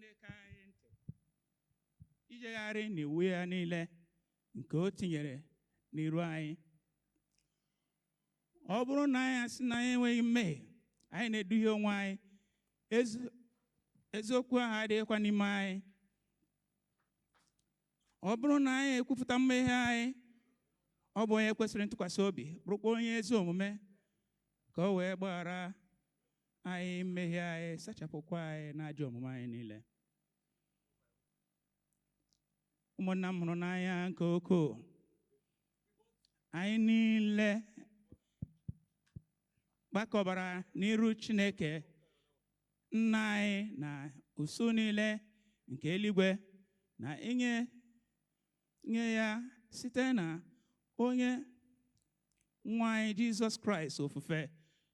Chineke anyị ntị ijegharị n'iwu ya niile nke o tinyere n'iru anyị. Ọ bụrụ na anyị asị na anyị enweghị mmehie, anyị na-eduhie onwe anyị, eziokwu ahụ adịghịkwa n'ime anyị. Ọ bụrụ na anyị ekwupụta mmehie anyị, ọ bụ onye kwesịrị ntụkwasị obi, bụrụkwa onye ezi omume, ka o wee gbaghara anyị mmehie anyị, sachapụkwa anyị n'ajọ omume anyị niile. Ụmụnna m hụrụ n'anya nke ukwuu, anyị niile gbakọbara n'iru Chineke nna anyị na usu niile nke eluigwe na inye ya site na onye nwa anyị Jizọs Kraịst ofufe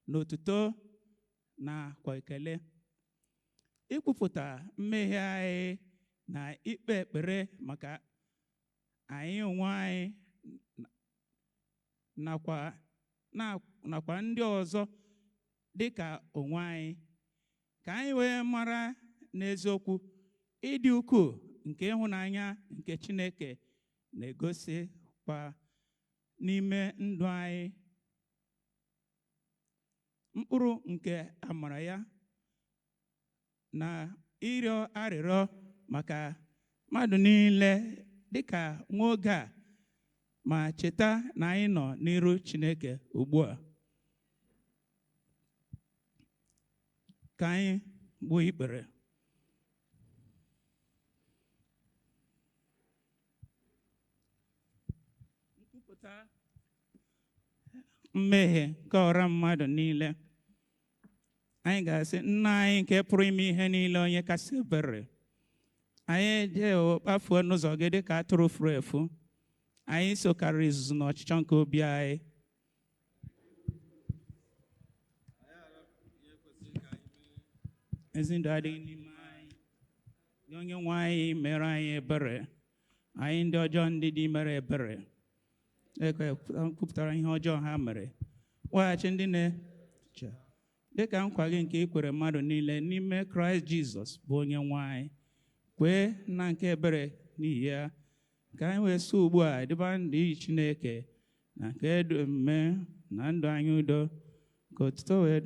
na otuto na kwa ekele. Ikwupụta mmehie anyị na ikpe ekpere maka anyị onwe anyị nakwa ndị ọzọ dịka onwe anyị, ka anyị wee mara n'eziokwu ịdị ukwuu nke ịhụnanya nke Chineke na-egosikwa n'ime ndụ anyị, mkpụrụ nke amara ya, na ịrịọ arịrịọ maka mmadụ niile dịka nwa oge a, ma cheta na anyị nọ n'iru Chineke ugbu a. Ka anyị gbuo ikpere. Nkwupụta mmehie nke ọra mmadụ niile. Anyị ga-asị: Nna anyị nke pụrụ ime ihe niile, onye kasị ebere, anyị kpafuo n'ụzọ gị dịka atụrụ furu efu. Anyị sokarịrị izuzu na ọchịchọ nke obi anyị. Ezi ndụ adịghị n'ime anyị. Gị onye nwe anyị mere anyị ebere. Anyị ndị ọjọọ ndị dị mere ebere. Kwupụtara ihe ọjọọ ha mere. Weghachi ndị na-eche dịka nkwa gị nke ikwere mmadụ niile n'ime Kraịst Jizọs bụ onye nwe anyị. Kwee na nke ebere n'ihi ya, ka anyị wee so ugbu a dịba ndụ iyi Chineke na nke edu omume na ndụ anyị udo, ka otuto wee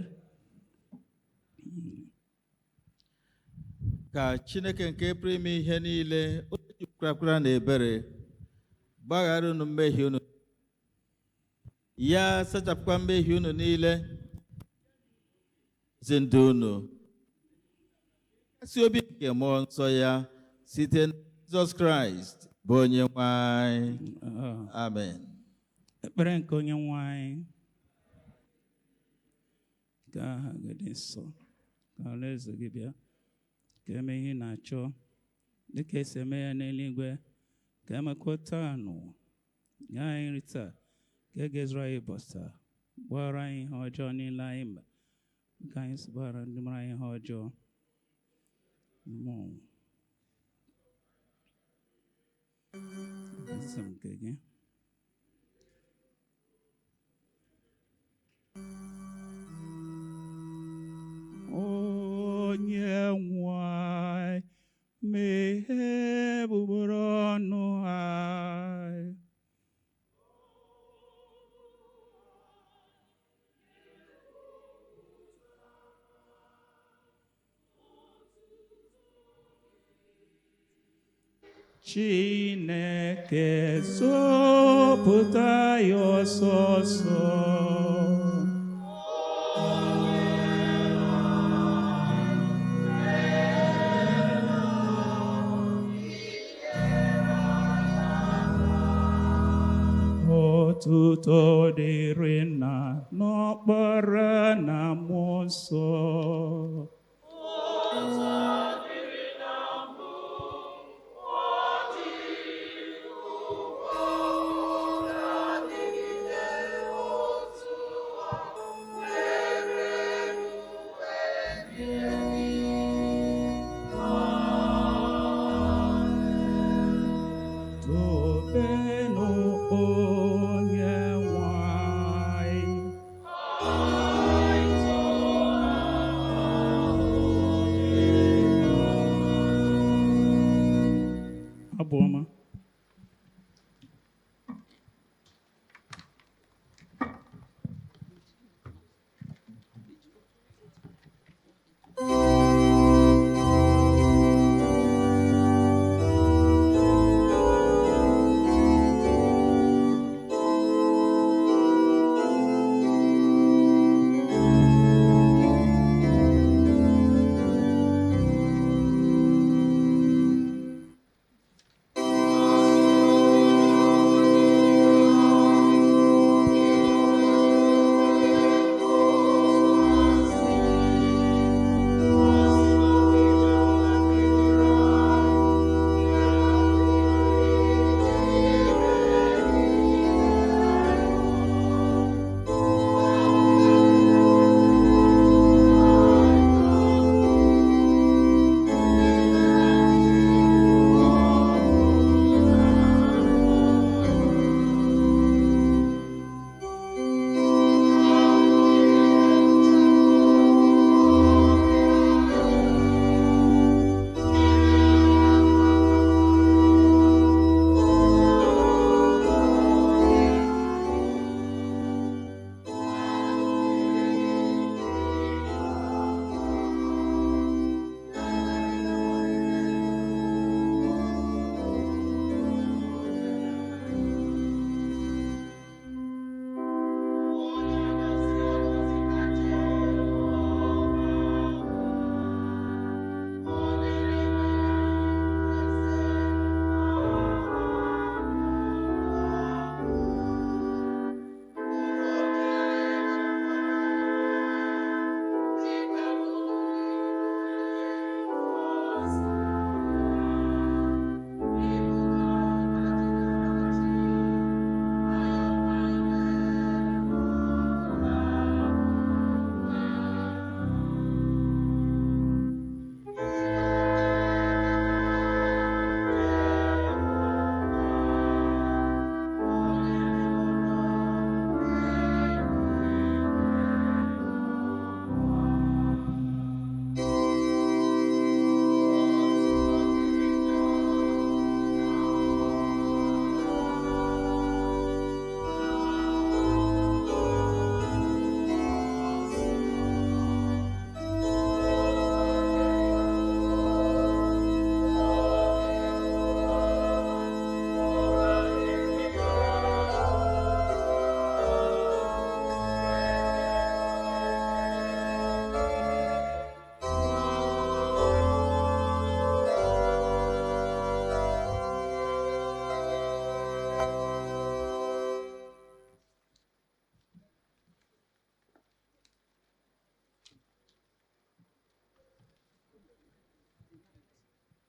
ka Chineke nke pụrụ ime ihe niile, onye jupụtara na ebere, gbaghara unu mmehie unu, ya sachapụkwa mmehie unu niile, ezi ndụ unu, kasị obi nke mmụọ nsọ ya, site na Jizọs Kraịst bụ onye nwe anyị. Amen. Ekpere nke onye nwe anyị. Ka aha gị dị nsọ, ka alaeze gị bịa, ka eme ihe na-achọ dịka esi eme ya n'eluigwe, ka emekwa taa n'ụwa. Nye anyị nri taa, ka e ga-ezuru anyị ụbọchị taa. Gbaghara anyị ihe ọjọọ niile anyị mere, ka anyị si gbaghara ndị mere anyị ihe ọjọọ. Nke gị onye nwe anyị, meghee egbugbere ọnụ anyị. Chineke zọpụta ya ọsọsọ. Otuto dịrị Nna n'Ọkpara na Mmụọ Nsọ.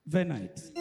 Venite.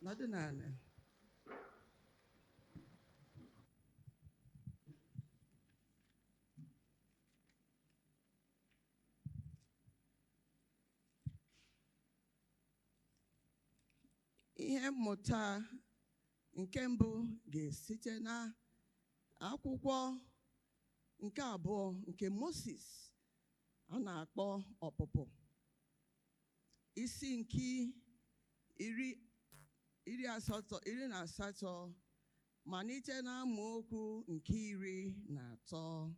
Madinale. Ihe mmụta nke mbụ ga-esite na akwụkwọ nke abụọ nke Moses a na-akpọ Ọpụpụ isi nke iri na asatọ malite n'amaokwu nke 13.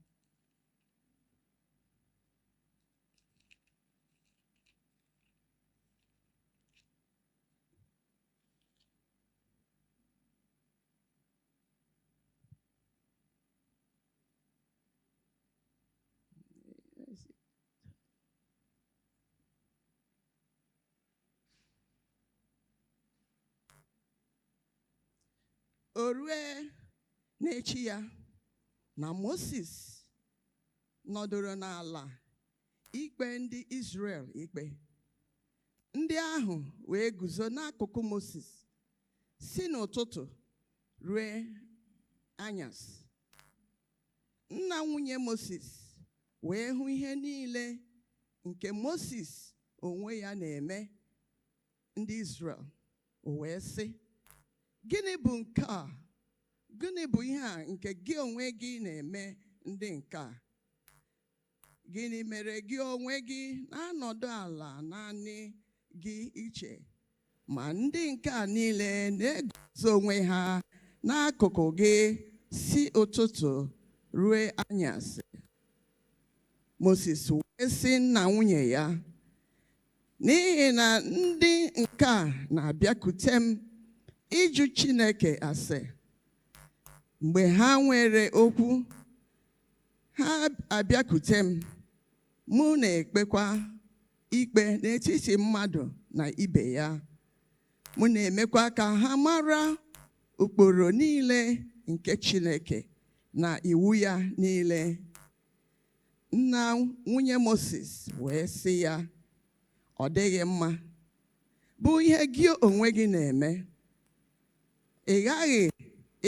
O rue n'echi ya na Moses nọdụrụ n'ala ikpe ndị Izrel ikpe. Ndị ahụ wee guzo n'akụkụ Moses si n'ụtụtụ rue anyasị. Nna nwunye Moses wee hụ ihe niile nke Moses onwe ya na-eme ndị Izrel. O wee sị, gịnị bụ nke a? Gịnị bụ ihe a nke gị onwe gị na-eme ndị nke a? Gịnị mere gị onwe gị na-anọdụ ala naanị gị iche, ma ndị nke a niile na-eguzo onwe ha n'akụkụ gị si ụtụtụ ruo anyasị? Moses wee sị nna nwunye ya, n'ihi na ndị nke a na-abịakwute m ịjụ Chineke ase. Mgbe ha nwere okwu, ha abịakwute m, mụ na-ekpekwa ikpe n'etiti mmadụ na ibe ya. Mụ na-emekwa ka ha mara ụkpụrụ niile nke Chineke na iwu ya niile. Nna nwunye Moses wee sị ya, ọ dịghị mma bụ ihe gị onwe gị na-eme. Ị ghaghị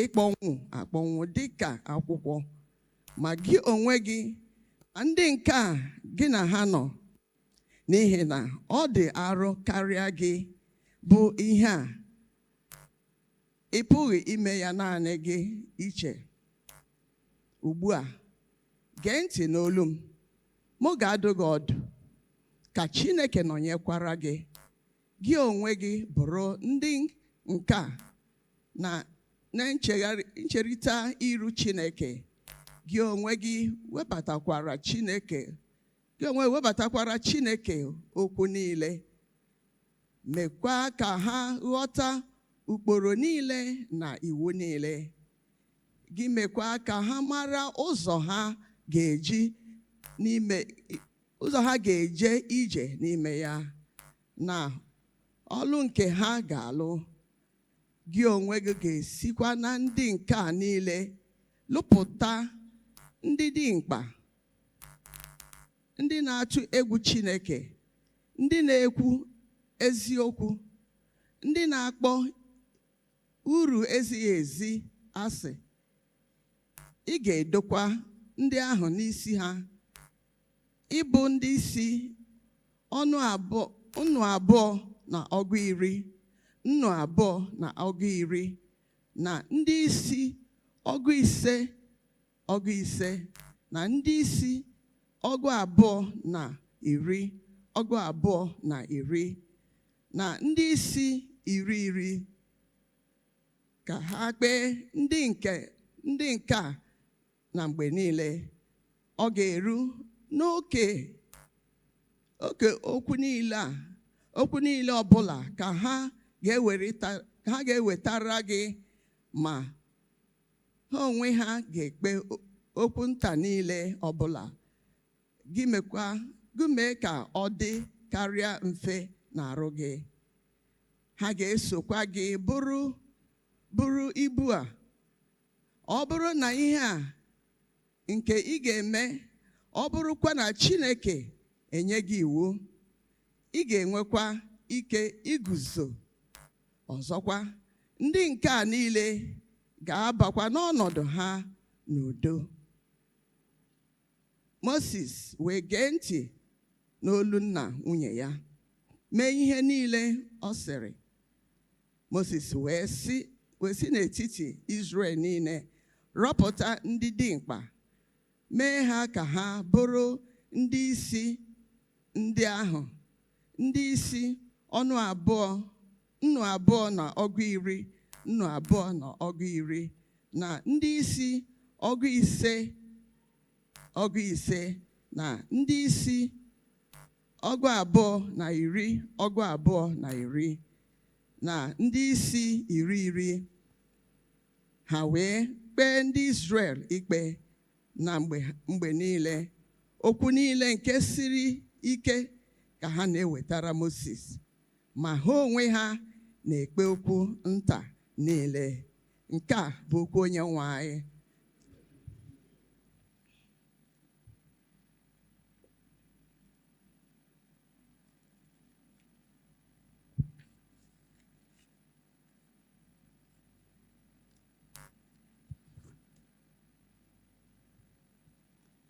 ịkpọnwụ akpọnwụ dịka akwụkwọ, ma gị onwe gị ndị nke a gị na ha nọ, n'ihi na ọ dị arọ karịa gị bụ ihe a. Ị pụghị ime ya naanị gị iche. Ugbu a, gee ntị n'olu m. Mụ ga-adụ gị ọdụ ka Chineke nọnyekwara gị. Gị onwe gị bụrụ ndị nke a na ncherịta iru Chineke. Gị onwe gị webatakwara Chineke okwu niile. Mekwa ka ha ghọta ụkpụrụ niile na iwu niile. Gị mekwa ka ha mara ụzọ ha ga-eje ije n'ime ya, na ọlụ nke ha ga-alụ. Gị onwe gị ga-esikwa na ndị nke a niile lụpụta ndị dimkpa, ndị na-atụ egwu Chineke, ndị na-ekwu eziokwu, ndị na-akpọ uru ezighị ezi asị. Ị ga-edokwa ndị ahụ n'isi ha, ịbụ ndị isi nnu abụọ na ọgụ iri, na ndị isi ọgụ ise, na ndị isi ọgụ abụọ na iri, na ndị isi iri, ka ha kpee ndị nke a na mgbe niile. Ọ ga-eru n'oke okwu niile ọbụla ka ha ga-ewetara gị, ma ha onwe ha ga-ekpe okwu nta niile ọbụla. Gị mee ka ọ dị karịa mfe n'arụ gị. Ha ga-esokwa gị bụrụ ibu a. Ọ bụrụ na ihe a nke ị ga-eme, ọ bụrụkwa na Chineke enye gị iwu, ị ga-enwekwa ike iguzo. Ọzọkwa, ndị nke a niile ga-abakwa n'ọnọdụ ha n'udo. Moses wee gee ntị n'olu nna nwunye ya, mee ihe niile ọ sịrị. Moses wee si n'etiti Izrel niile rọpụta ndị dimkpa, mee ha ka ha bụrụ ndị isi ndị ahụ, ndị isi nnu abụọ na ọgụ iri, na ndị isi ọgụ ise na ndị isi ọgụ abụọ na iri na ndị isi iri ha wee kpee ndị Izrel ikpe na mgbe niile okwu niile nke siri ike ka ha na-ewetara Moses, ma ha onwe ha na-ekpe okwu nta niile. Nke a bụ okwu Onyenwe anyị.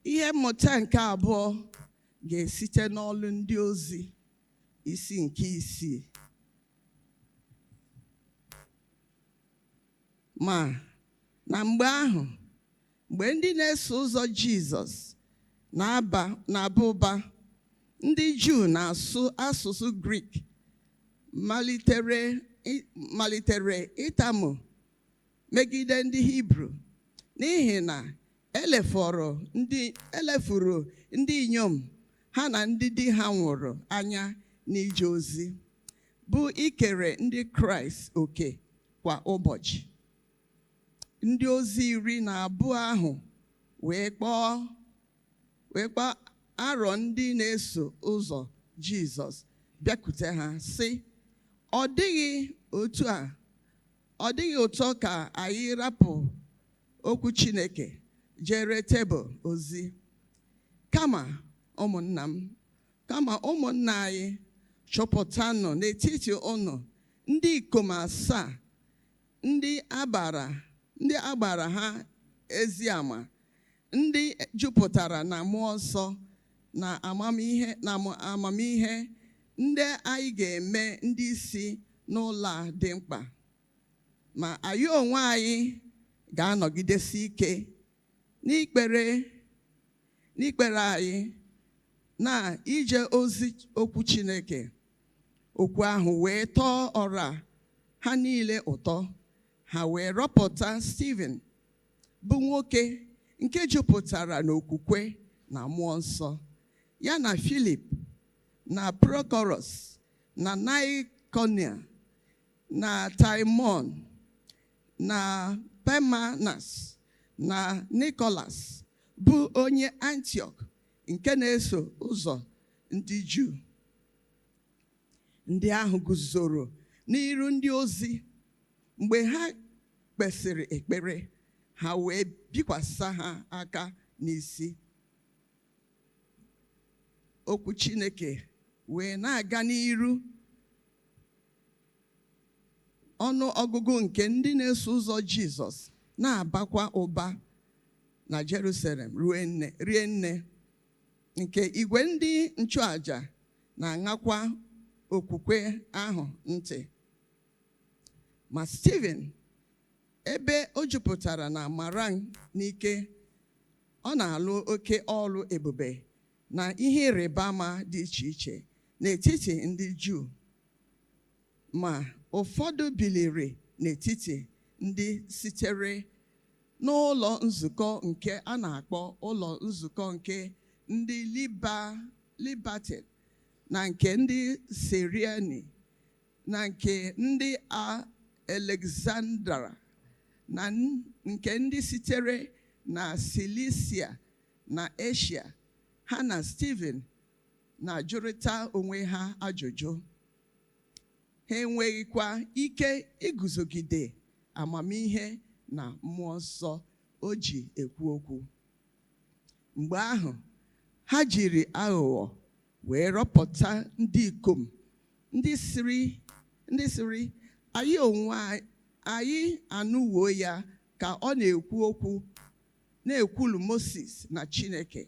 Ihe mmụta nke abụọ ga-esite n'ọlụ ndị ozi isi nke 6. Ma na mgbe ahụ, mgbe ndị na-eso ụzọ Jizọs na-aba ụba, ndị Juu na-asụ asụsụ Grik malitere ịtamụ megide ndị Hibru n'ihi na elefuru ndị inyom ha na ndị di ha nwụrụ anya n'ije ozi, bụ ikere ndị Kraịst oke kwa ụbọchị. Ndị ozi 12 ahụ wee kpọọ arọ ndị na-eso ụzọ Jizọs bịakwute ha sị, ọ dịghị ụtọ ka anyị rapụ okwu Chineke jere tebụl ozi. Kama ụmụnna anyị, chọpụtanụ n'etiti unu ndị ikom 7 ndị agbara ha ezi ama, ndị jupụtara na mmụọ nsọ na amamihe, ndị anyị ga-eme ndị isi n'ụlọ a dị mkpa. Ma anyị onwe anyị ga-anọgidesi ike n'ikpere anyị na ije ozi okwu Chineke. Okwu ahụ wee tọọ ọra ha niile ụtọ. Ha wee rọpụta Steven, bụ nwoke nke jupụtara n'okwukwe na mmụọ nsọ, ya na Filip na Prokorus na Nikonia na Timon na Parmenas na Nikolas, bụ onye Antiọk nke na-eso ụzọ ndị Juu. Ndị ahụ guzoro n'iru ndị ozi. Mgbe ha kpesịrị ekpere, ha wee bikwasa ha aka n'isi. Okwu Chineke wee na-aga n'iru. Ọnụ ọgụgụ nke ndị na-eso ụzọ Jizọs na-abakwa ụba na Jerusalem rie nne, nke igwe ndị nchụaja na-aṅakwa okwukwe ahụ ntị. Ma Steven, ebe o jupụtara na amara n'ike, ọ na-alụ oke ọrụ ebube na ihe ịrịba ama dị iche iche n'etiti ndị Juu. Ma ụfọdụ biliri n'etiti ndị sitere n'ụlọ nzukọ nke a na-akpọ ụlọ nzukọ nke ndị Libated, na nke ndị Siriani, na nke ndị Alexandra, na nke ndị sitere na Silisia na Asia. Ha na Steven na-ajụrịta onwe ha ajụjụ. Ha enweghịkwa ike iguzogide amamihe na mmụọ nsọ o ji ekwu okwu. Mgbe ahụ, ha jiri aghụghọ wee rọpụta ndị ikom ndị siri anyị anụwo ya ka ọ na-ekwu okwu na-ekwulu Moses na Chineke.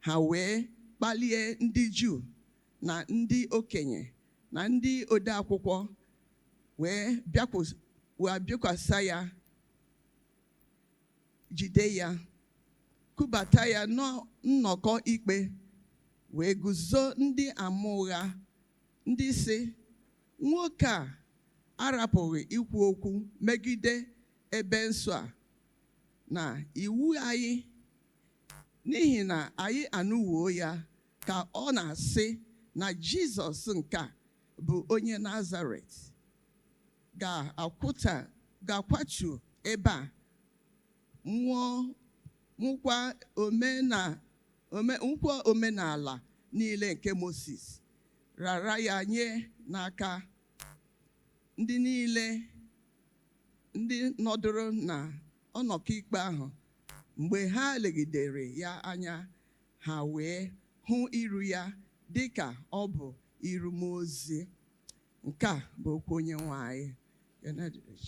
Ha wee kpalie ndị Juu na ndị okenye na ndị ode akwụkwọ wee bịakwasa ya, jide ya, kubata ya n'nnọkọ ikpe, wee guzo ndị ama ụgha, ndị sị, nwoke a arapụghị ikwu okwu megide ebe nsọ a na iwu anyị, n'ihi na anyị anụwo ya ka ọ na-asị na Jizọs nke bụ onye Nazaret ga-akwatu ebe a nwụkwa omenala niile nke Moses rara ya nye n'aka ndị niile ndị nọdụrụ na ọnọkọ ikpe ahụ. Mgbe ha legidere ya anya, ha wee hụ iru ya dịka ọ bụ iru mmụọ ozi. Nke a bụ okwu Onyenwe anyị. Benedictus.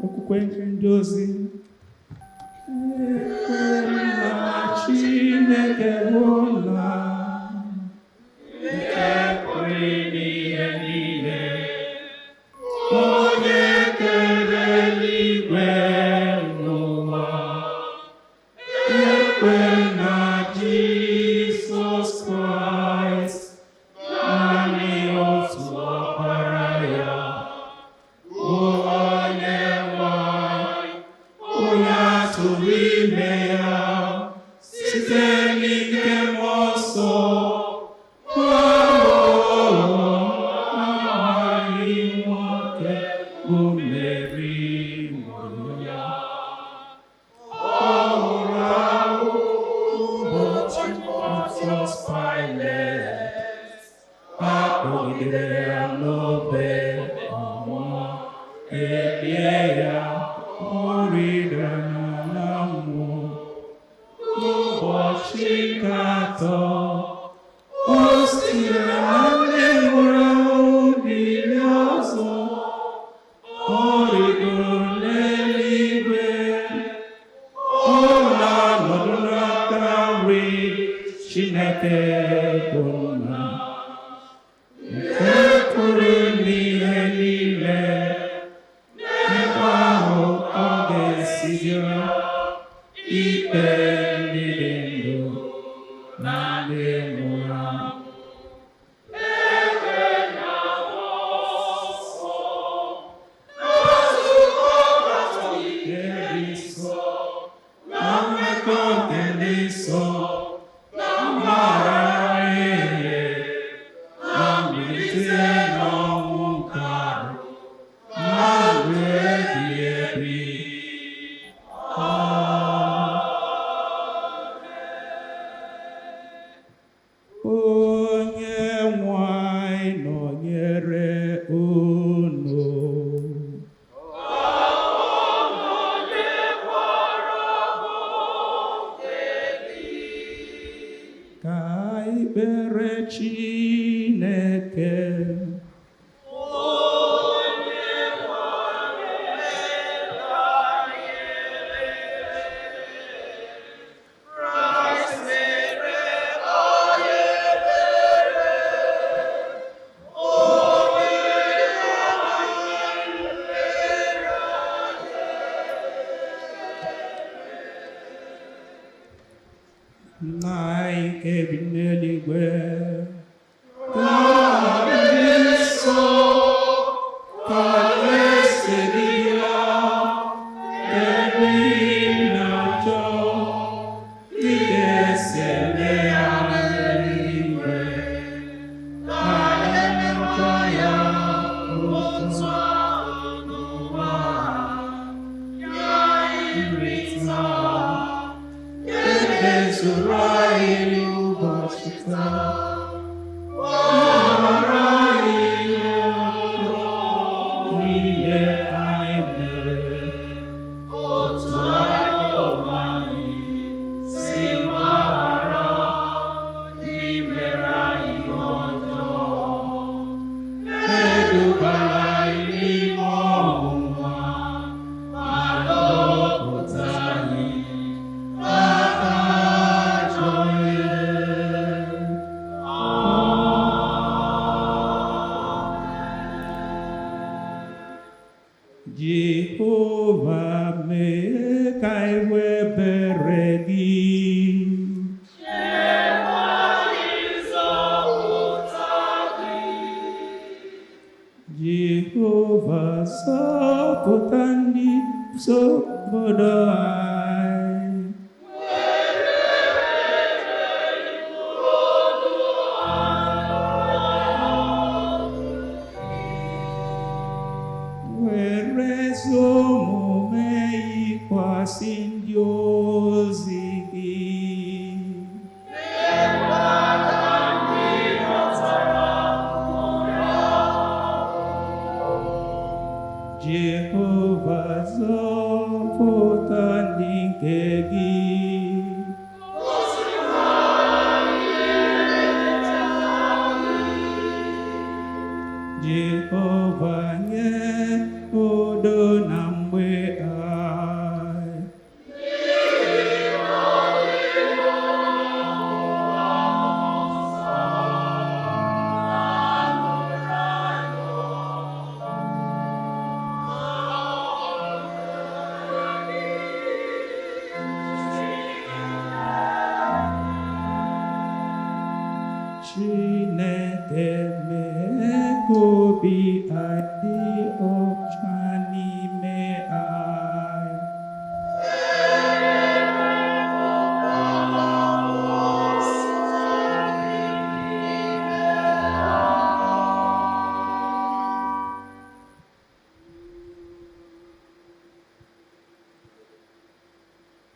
okwukwe ndị ozi kpọgidere ya n'obe ọnwụọ, ebie ya, ọ rịdara n'ala mmụọ. Ụbọchị nke atọ, o sitere na ndị nwụrụ anwụ bilie ọzọ, ọ rịgoro n'eluigwe, ọ na-anọdụ n'aka nri Chineke bụ Nna, nke pụrụ n'ihe niile. Ebe ahụ ọ ga-esi bịa ikpe ndị dị ndụ na ndị nwụrụ anwụ.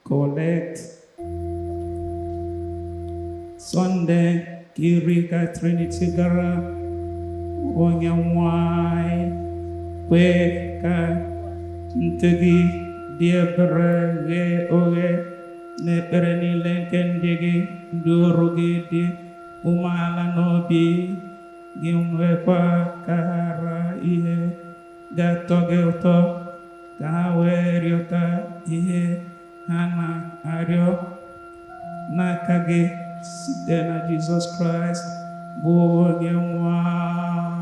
Collect Sunday Kirika Trinity gara onye nwanyị kwe ka ntị gị dị ebere ghee oghe n'ekpere niile nke ndị gị ndị ọrụ gị dị umeala n'obi gị, nwekwa ka ha ra ihe ga-atọ gị ụtọ, ka ha wee rịọta ihe ha na-arịọ n'aka gị site na Jizọs Kraịst bụ onye nwanyị.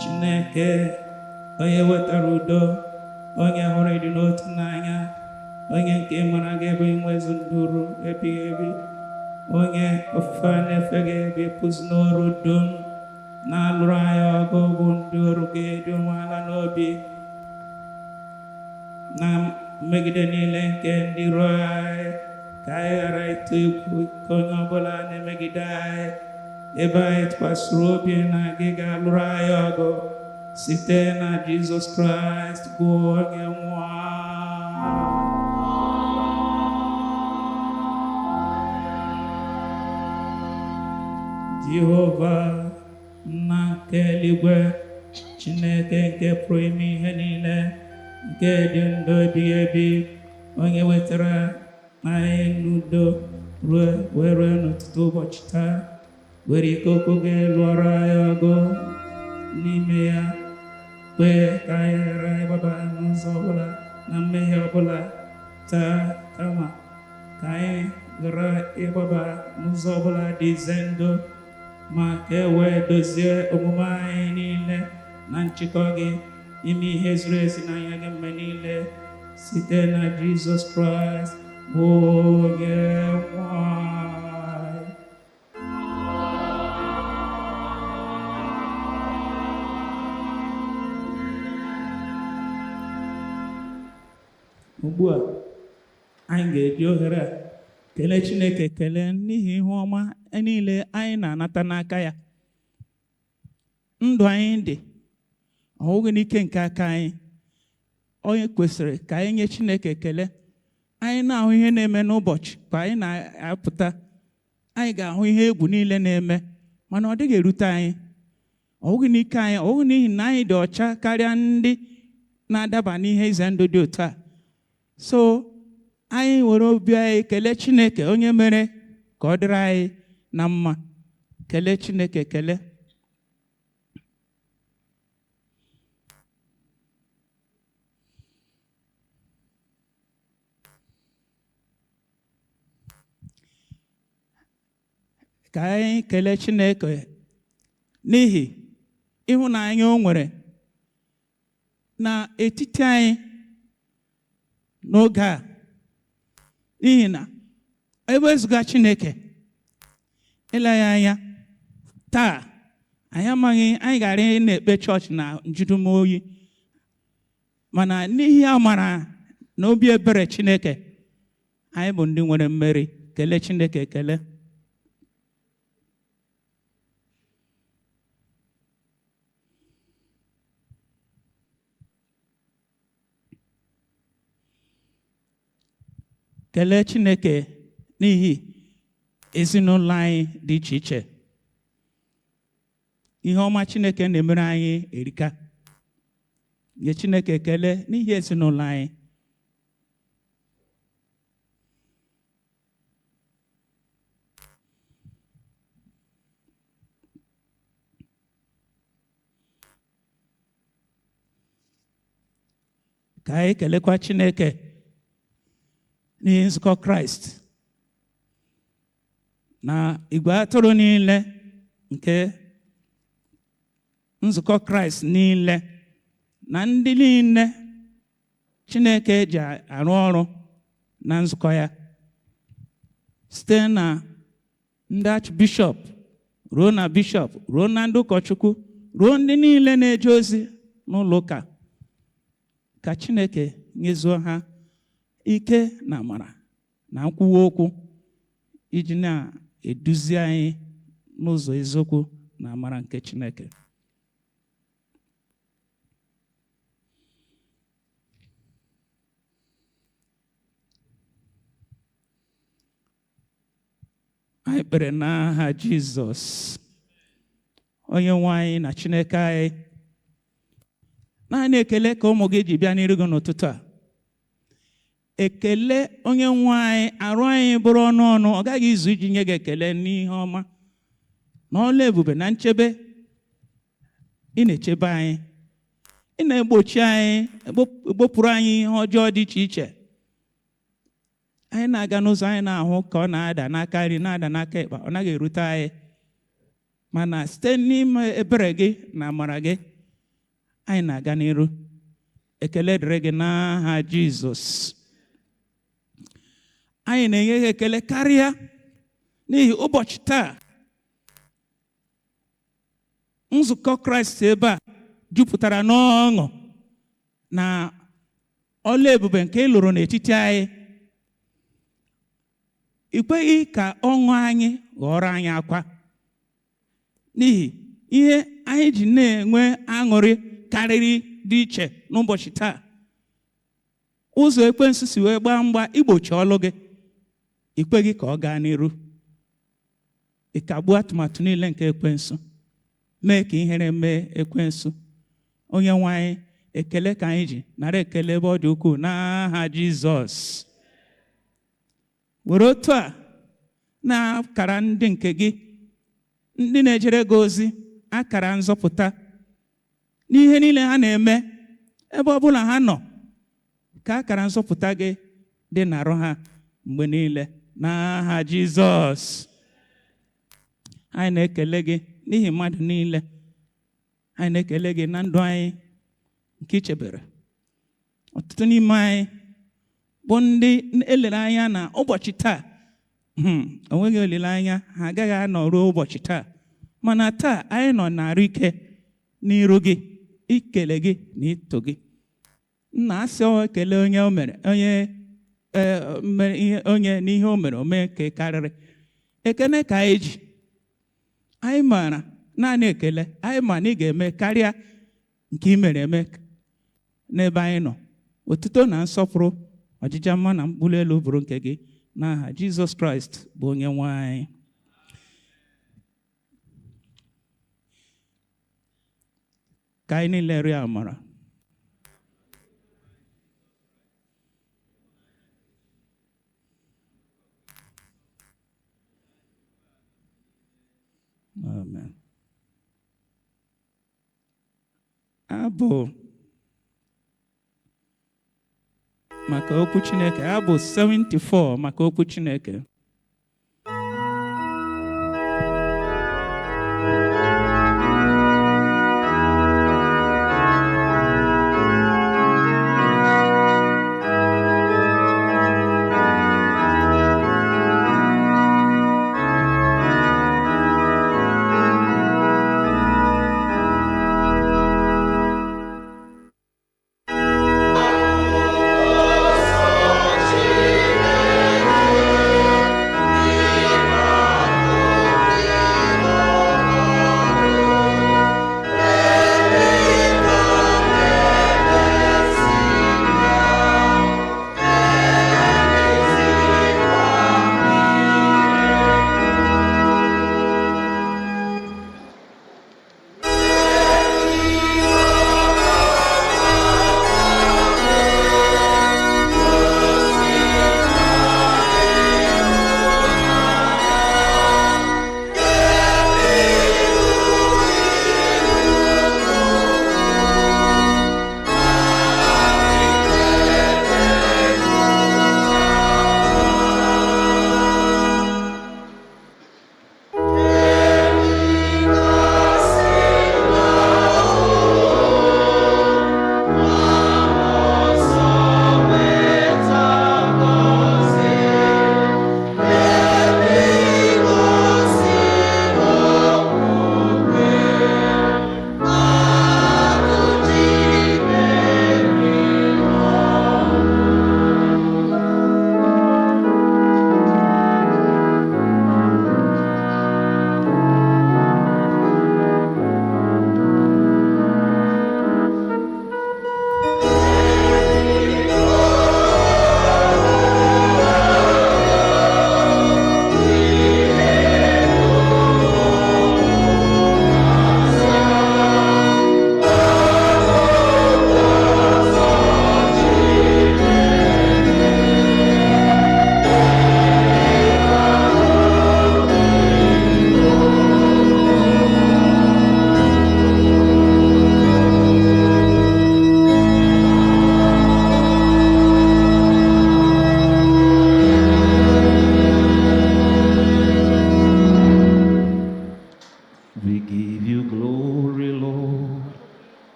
Chineke onye wetara udo, onye hụrụ ịdị n'otu n'anya, onye nke mara gị ebe inwezu nduru ebighị ebi, onye ofufe a na-efe gị ebe pụzi n'ọrụ dum na-alụrụ anyị ọgụ bụ ndị ọrụ gị dị umeala n'obi na mmegide niile nke ndị iro anyị, ka anyị ghara ịtụ egwu ka onye ọbụla na-emegide anyị, ebe anyị tụkwasịrị obi na gị ga-alụrụ anyị ọgụ site na Jizọs Kraịst bụ onye nwanyị. Jehova nna nke eluigwe, Chineke nke pụrụ ime ihe niile, nke dị ndụ ebighị ebi, onye wetara anyị n'udo wee ruo n'ụtụtụ ụbọchị taa, were ike okwu gị lụọrọ anyị ọgụ n'ime ya, kwee ka anyị ghara ịgbaba n'ụzọ ọbụla na mmehie ọbụla taa, kama ka anyị ghara ịgbaba n'ụzọ ọbụla dị ize ndụ, ma ka e wee dozie omume anyị niile na nchịkọ gị ime ihe zuru ezi n'anya gị mgbe niile site na Jizọs Kraịst bụ onye nwanyị. Ugbu a anyị ga-eji ohere a kelee Chineke ekele n'ihi ihe ọma niile anyị na-anata n'aka ya. Ndụ anyị dị ọ bụghị n'ike nke aka anyị. Onye kwesịrị ka anyị nye Chineke ekele. Anyị na-ahụ ihe na-eme n'ụbọchị ka anyị na-apụta, anyị ga-ahụ ihe egwu niile na-eme, mana ọ dịghị erute anyị. Ọ bụghị n'ike anyị, ọ bụghị n'ihi na anyị dị ọcha karịa ndị na-adaba n'ihe ize ndụ dị otu a. So anyị were obi anyị kelee Chineke onye mere ka ọ dịrị anyị na mma. Kelee Chineke ekele. Ka anyị kelee Chineke n'ihi ịhụnanya o nwere n'etiti anyị n'oge a, n'ihi na ewezuga Chineke eleghị anya taa anyị amaghị anyị gara na-ekpe chọọchị na njudumoyi, mana n'ihi amara na obi ebere Chineke anyị bụ ndị nwere mmeri. Kelee Chineke ekele. Kelee Chineke n'ihi ezinụlọ anyị dị iche iche. Ihe ọma Chineke na-emere anyị erika. Nye Chineke ekele n'ihi ezinụlọ anyị. Ka anyị kelekwa Chineke n'ihi nzukọ Kraịst na igwe atụrụ niile nke nzukọ Kraịst niile na ndị niile Chineke ji arụ ọrụ na nzukọ ya, site na ndị Archbishop ruo na Bishop ruo na ndị ụkọchukwu ruo ndị niile na-eje ozi n'ụlọ ụka. Ka Chineke nyezuo ha ike na amara na nkwuwa okwu iji na-eduzi anyị n'ụzọ eziokwu na amara nke Chineke. anyị kpere n'aha Jizọs onye nwe anyị na Chineke anyị. Naanị ekele ka ụmụ gị ji bịa n'iru gị n'ụtụtụ a. Ekele onye nwe anyị, arụ anyị bụrụ ọnụ ọnụ, ọ gaghị izu iji nye gị ekele n'ihe ọma na ọla ebube na nchebe. Ị na-echebe anyị, ị na-egbochi anyị, egbopụrụ anyị ihe ọjọọ dị iche iche. Anyị na-aga n'ụzọ anyị na-ahụ ka ọ na-ada n'aka nri, na-ada n'aka ekpe, ọ naghị erute anyị. Mana site n'ime ebere gị na amara gị, anyị na-aga n'iru. Ekele dịrị gị n'aha Jizọs. Anyị na-enye gị ekele karịa n'ihi ụbọchị taa nzukọ Kraịst ebe a jupụtara n'ọṅụ na ọla ebube nke ị lụrụ n'etiti anyị. Ị kweghị ka ọṅụ anyị ghọrọ anyị akwa, n'ihi ihe anyị ji na-enwe aṅụrị karịrị dị iche n'ụbọchị taa. Ụzọ ekwensu si wee gbaa mgba igbochi ọlụ gị, ị kweghị ka ọ gaa n'iru. Ị kagbuo atụmatụ niile nke ekwensu, mee ka ihere mee ekwensu. Onye nwe anyị, ekele ka anyị ji nara ekele ebe ọ dị ukwuu n'aha Jizọs. Were otu a na-akara ndị nke gị, ndị na-ejere gị ozi, akara nzọpụta n'ihe niile ha na-eme, ebe ọ bụla ha nọ, ka akara nzọpụta gị dị n'arụ ha mgbe niile n'aha Jizọs. Anyị na-ekele gị n'ihi mmadụ niile. Anyị na-ekele gị na ndụ anyị nke i chebere. Ọtụtụ n'ime anyị bụ ndị elere anya na ụbọchị taa onweghị olileanya, ha agaghị anọ ruo ụbọchị taa. Mana taa anyị nọ na-arụ ike n'iru gị, ikele gị na ito gị. Nna asị ekele onye o mere, onye n'ihe o mere, o mee nke karịrị. Ekele ka anyị ji. Anyị maara naanị ekele, anyị ma na ị ga-eme karịa nke ị mere eme n'ebe anyị nọ. Otuto na nsọpụrụ, ọjịja mma na mkpụrụ elu bụrụ nke gị n'aha Jizọs Kraịst bụ onye nwe anyị. Ka anyị niile rịọ amara. Amen. Abụ maka okwu Chineke, abụ 74 maka okwu Chineke.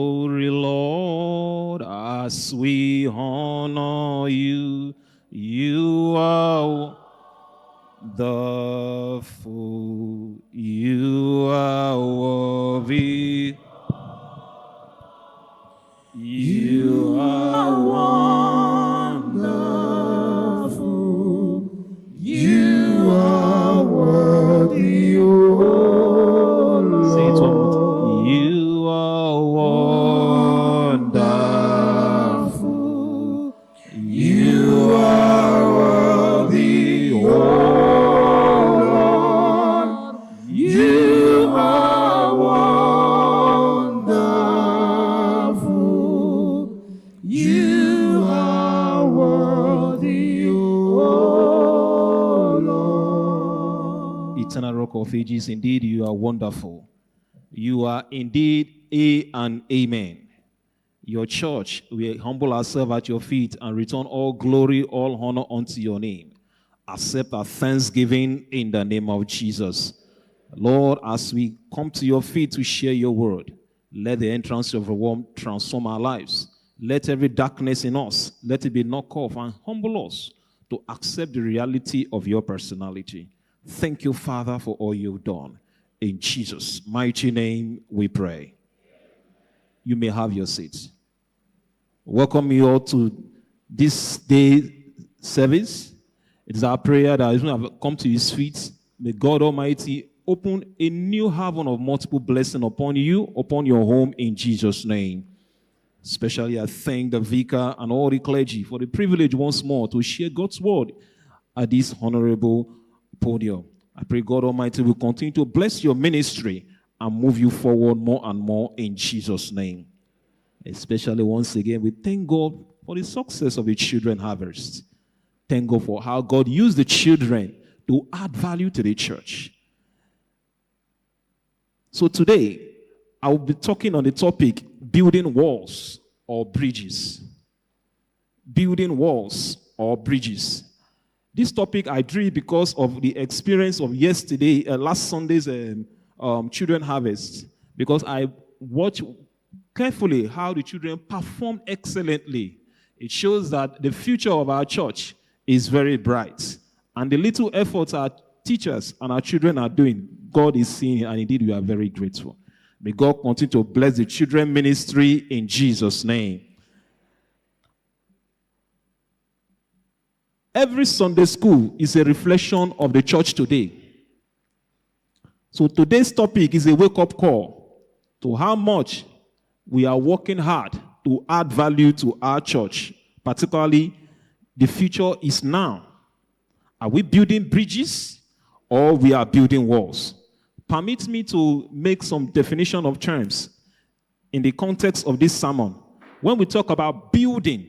glory, Lord, as we honor you. You are wonderful. You are worthy. You are wonderful. You are worthy, O Lord. Say it one more time. You are wonderful. You are worthy, O Lord. You are wonderful. You are worthy, O Lord. Eternal Rock of Ages, indeed you are wonderful. You are indeed A and Amen. Your church, we humble ourselves at your feet and return all glory, all honor unto your name. Accept our thanksgiving in the name of Jesus. Lord, as we come to your feet to share your word, let the entrance of the word transform our lives. Let every darkness in us, let it be knocked off and humble us to accept the reality of your personality. Thank you, Father, for all you've done. In Jesus' mighty name we pray. You may have your seats. Welcome you all to this day service. It is our prayer that as we have come to his feet, may God Almighty open a new heaven of multiple blessings upon you, upon your home, in Jesus' name. Especially I thank the Vicar and all the clergy for the privilege once more to share God's word at this honorable podium. I pray God Almighty will continue to bless your ministry and move you forward more and more in Jesus' name. Especially once again, we thank God for the success of the children harvest. Thank God for how God used the children to add value to the church. So today, I will be talking on the topic, building walls or bridges. Building walls or bridges. This topic I drew because of the experience of yesterday, last Sunday's children harvest. Because I watched carefully how the children performed excellently. It shows that the future of our church is very bright. And the little efforts our teachers and our children are doing, God is seeing, and indeed we are very grateful. May God continue to bless the children ministry in Jesus' name. Every Sunday school is a reflection of the church today. So today's topic is a wake-up call to how much we are working hard to add value to our church, particularly the future is now. Are we building bridges or we are building walls? Permit me to make some definition of terms in the context of this sermon. When we talk about building,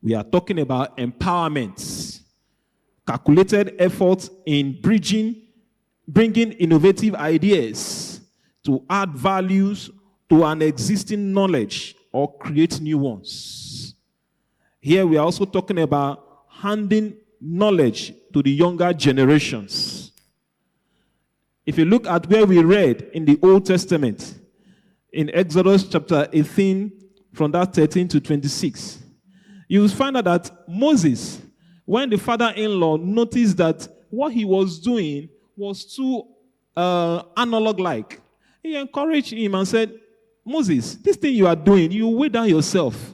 we are talking about empowerment, calculated effort in bringing innovative ideas to add values to an existing knowledge or create new ones. Here we are also talking about handing knowledge to the younger generations. If you look at where we read in the Old Testament, in Exodus chapter 18, from that 13 to 26, you will find out that Moses, when the father-in-law noticed that what he was doing was too analog-like, he encouraged him and said, Moses, this thing you are doing, you weigh down yourself.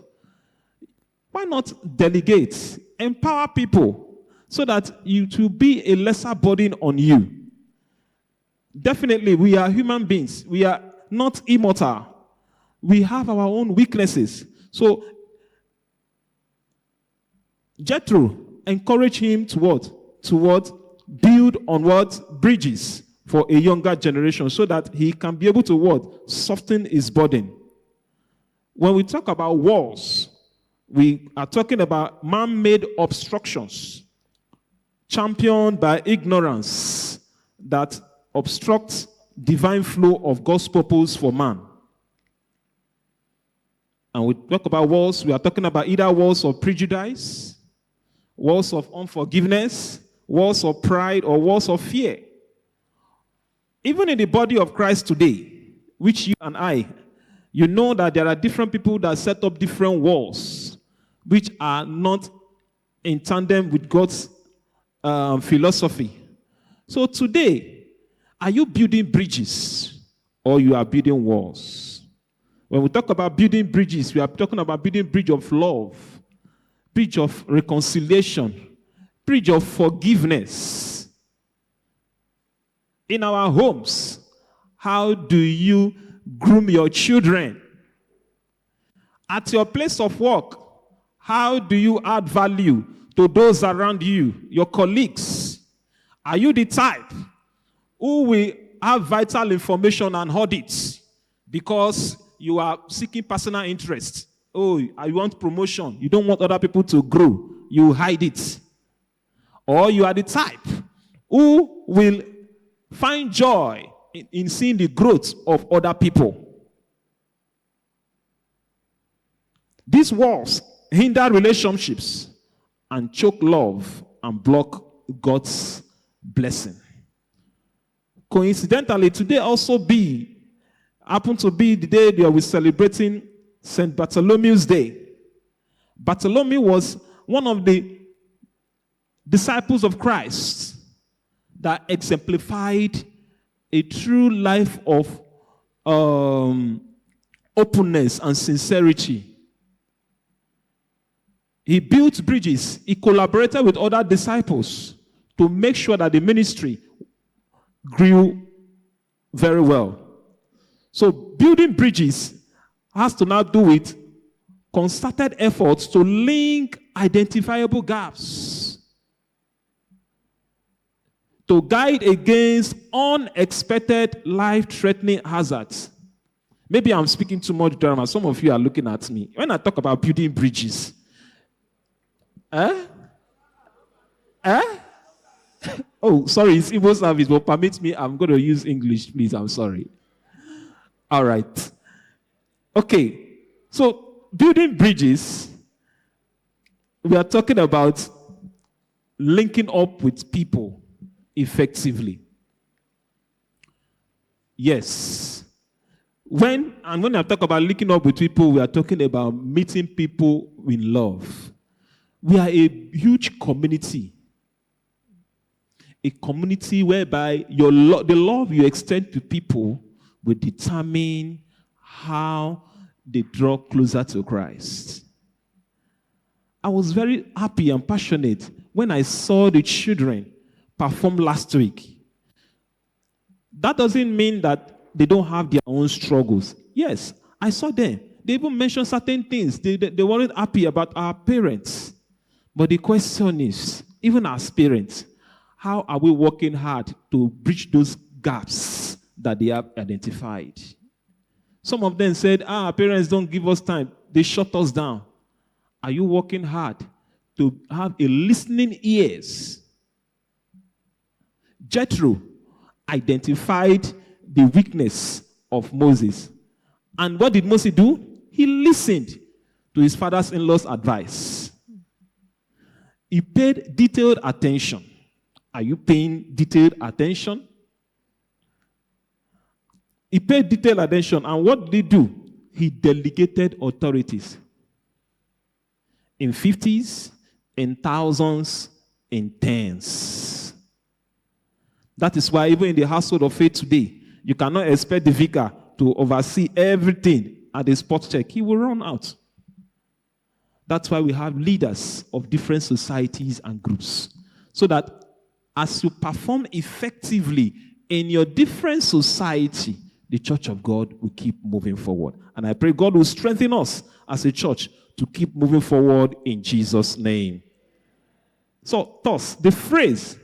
Why not delegate, empower people so that it will be a lesser burden on you? Definitely, we are human beings. We are not immortal. We have our own weaknesses. So, Jethro encouraged him to what? To what? Build on what? Bridges for a younger generation so that he can be able to what? Soften his burden. When we talk about walls, we are talking about man-made obstructions championed by ignorance that obstructs divine flow of God's purpose for man. And we talk about walls, we are talking about either walls of prejudice, walls of unforgiveness, walls of pride, or walls of fear. Even in the body of Christ today, which you and I, You know that there are different people that set up different walls, which are not in tandem with God's philosophy. So today, are you building bridges or you are building walls? When we talk about building bridges, we are talking about building bridge of love, bridge of reconciliation, bridge of forgiveness. In our homes, how do you groom your children? At your place of work, how do you add value to those around you, your colleagues? Are you the type who will have vital information and audits because you are seeking personal interest? Oh, I want promotion. You don't want other people to grow. You hide it. Or you are the type who will find joy in seeing the growth of other people. These walls hinder relationships and choke love and block God's blessing. Coincidentally, today also happened to be the day that we're celebrating St. Bartholomew's Day. Bartholomew was one of the disciples of Christ that exemplified a true life of openness and sincerity. He built bridges. He collaborated with other disciples to make sure that the ministry grew very well. So building bridges has to now do with concerted efforts to link identifiable gaps, to guide against unexpected life-threatening hazards. Maybe I'm speaking too much drama. Some of you are looking at me. When I talk about building bridges, Oh, sorry, it's Igbo service, but permit me, I'm going to use English, please. I'm sorry. All right. Okay. So, building bridges, we are talking about linking up with people effectively. Yes. When I talk about linking up with people, we are talking about meeting people in love. We are a huge community. A community whereby the love you extend to people will determine how they draw closer to Christ. I was very happy and passionate when I saw the children perform last week. That doesn't mean that they don't have their own struggles. Yes, I saw them. They even mentioned certain things. They weren't happy about our parents. But the question is, even as parents, how are we working hard to bridge those gaps that they have identified? Some of them said, our parents don't give us time. They shut us down. Are you working hard to have a listening ears? Jethro identified the weakness of Moses. And what did Moses do? He listened to his father-in-law's advice. He paid detailed attention. Are you paying detailed attention? He paid detailed attention. And what did he do? He delegated authorities. In 50s, in thousands, in tens. That is why even in the household of faith today, you cannot expect the vicar to oversee everything at the spot check. He will run out. That's why we have leaders of different societies and groups. So that as you perform effectively in your different society, the church of God will keep moving forward. And I pray God will strengthen us as a church to keep moving forward in Jesus' name. So, thus, the phrase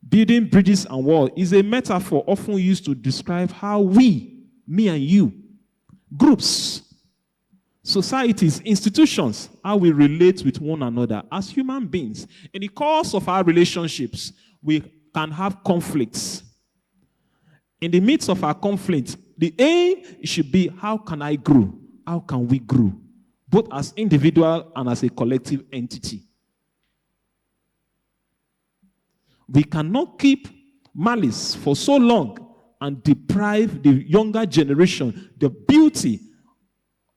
building bridges and walls is a metaphor often used to describe how we, me and you, groups, societies, institutions, how we relate with one another as human beings. In the course of our relationships, we can have conflicts. In the midst of our conflict, the aim should be, how can I grow? How can we grow? Both as individual and as a collective entity. We cannot keep malice for so long and deprive the younger generation the beauty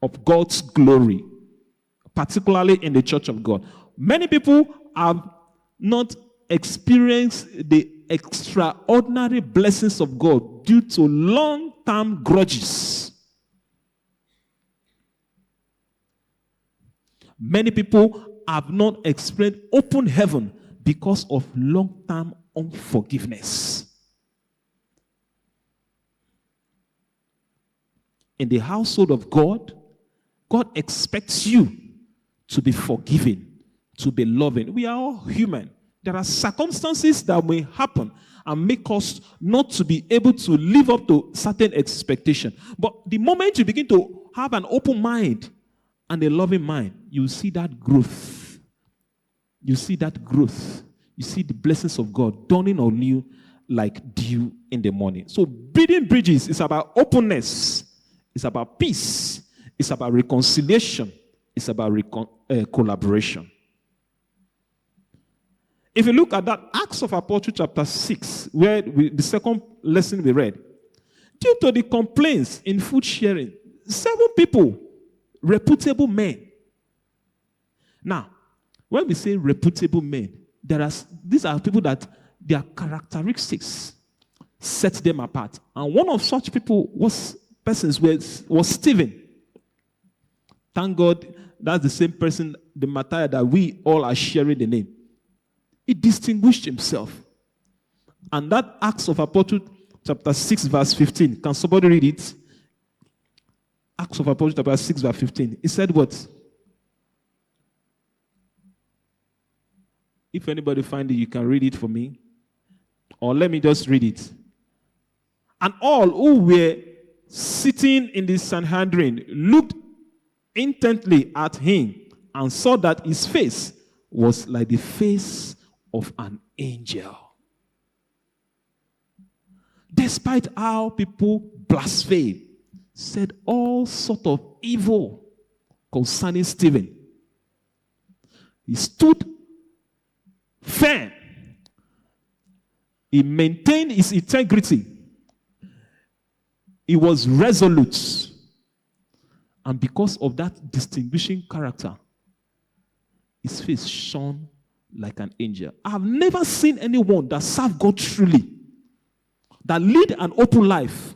of God's glory, particularly in the church of God. Many people have not experienced the extraordinary blessings of God due to long-term grudges. Many people have not experienced open heaven because of long-term unforgiveness. In the household of God, God expects you to be forgiving, to be loving. We are all human. There are circumstances that may happen and make us not to be able to live up to certain expectations. But the moment you begin to have an open mind and a loving mind, you see that growth. You see that growth. You see the blessings of God dawning on you like dew in the morning. So building bridges is about openness. It's about peace. It's about reconciliation. It's about collaboration. If you look at that Acts of Apostles chapter 6, where the second lesson we read, due to the complaints in food sharing, 7 people, reputable men. Now, when we say reputable men, these are people that their characteristics set them apart. And one of such people was Stephen. Thank God that's the same person, the Matthias, that we all are sharing the name. He distinguished himself. And that Acts of Apostles chapter 6 verse 15. Can somebody read it? Acts of Apostles chapter 6 verse 15. He said what? If anybody find it, you can read it for me. Or let me just read it. And all who were sitting in the Sanhedrin looked intently at him and saw that his face was like the face of an angel. Despite how people blaspheme, said all sort of evil concerning Stephen, he stood firm. He maintained his integrity. He was resolute. And because of that distinguishing character, his face shone like an angel. I have never seen anyone that served God truly, that lead an open life,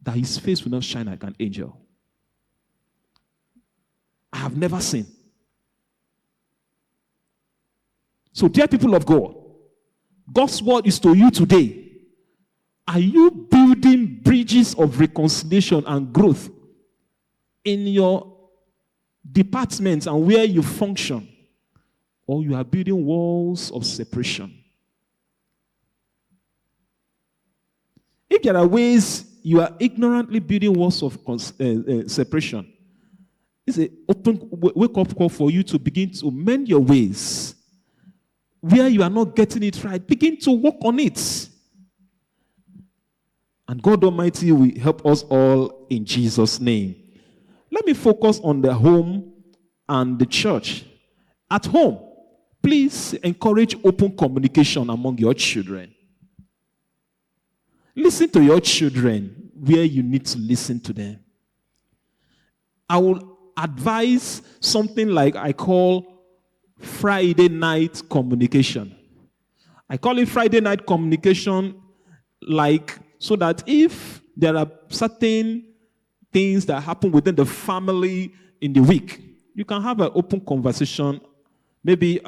that his face will not shine like an angel. I have never seen. So, dear people of God, God's word is to you today. Are you building bridges of reconciliation and growth in your departments and where you function? Or you are building walls of separation? If there are ways you are ignorantly building walls of separation, it's an open wake-up call for you to begin to mend your ways. Where you are not getting it right, begin to work on it. And God Almighty will help us all in Jesus' name. Let me focus on the home and the church. At home, please encourage open communication among your children. Listen to your children where you need to listen to them. I will advise something like I call Friday night communication. I call it Friday night communication so that if there are certain things that happen within the family in the week, you can have an open conversation. Maybe,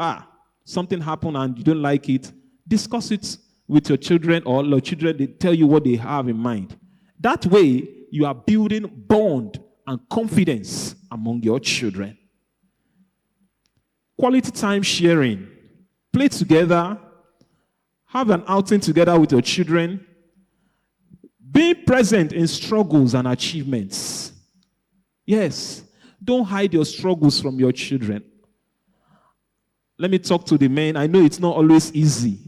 something happened and you don't like it. Discuss it with your children, or your children, they tell you what they have in mind. That way, you are building bond and confidence among your children. Quality time sharing. Play together. Have an outing together with your children. Be present in struggles and achievements. Yes. Don't hide your struggles from your children. Let me talk to the men. I know it's not always easy.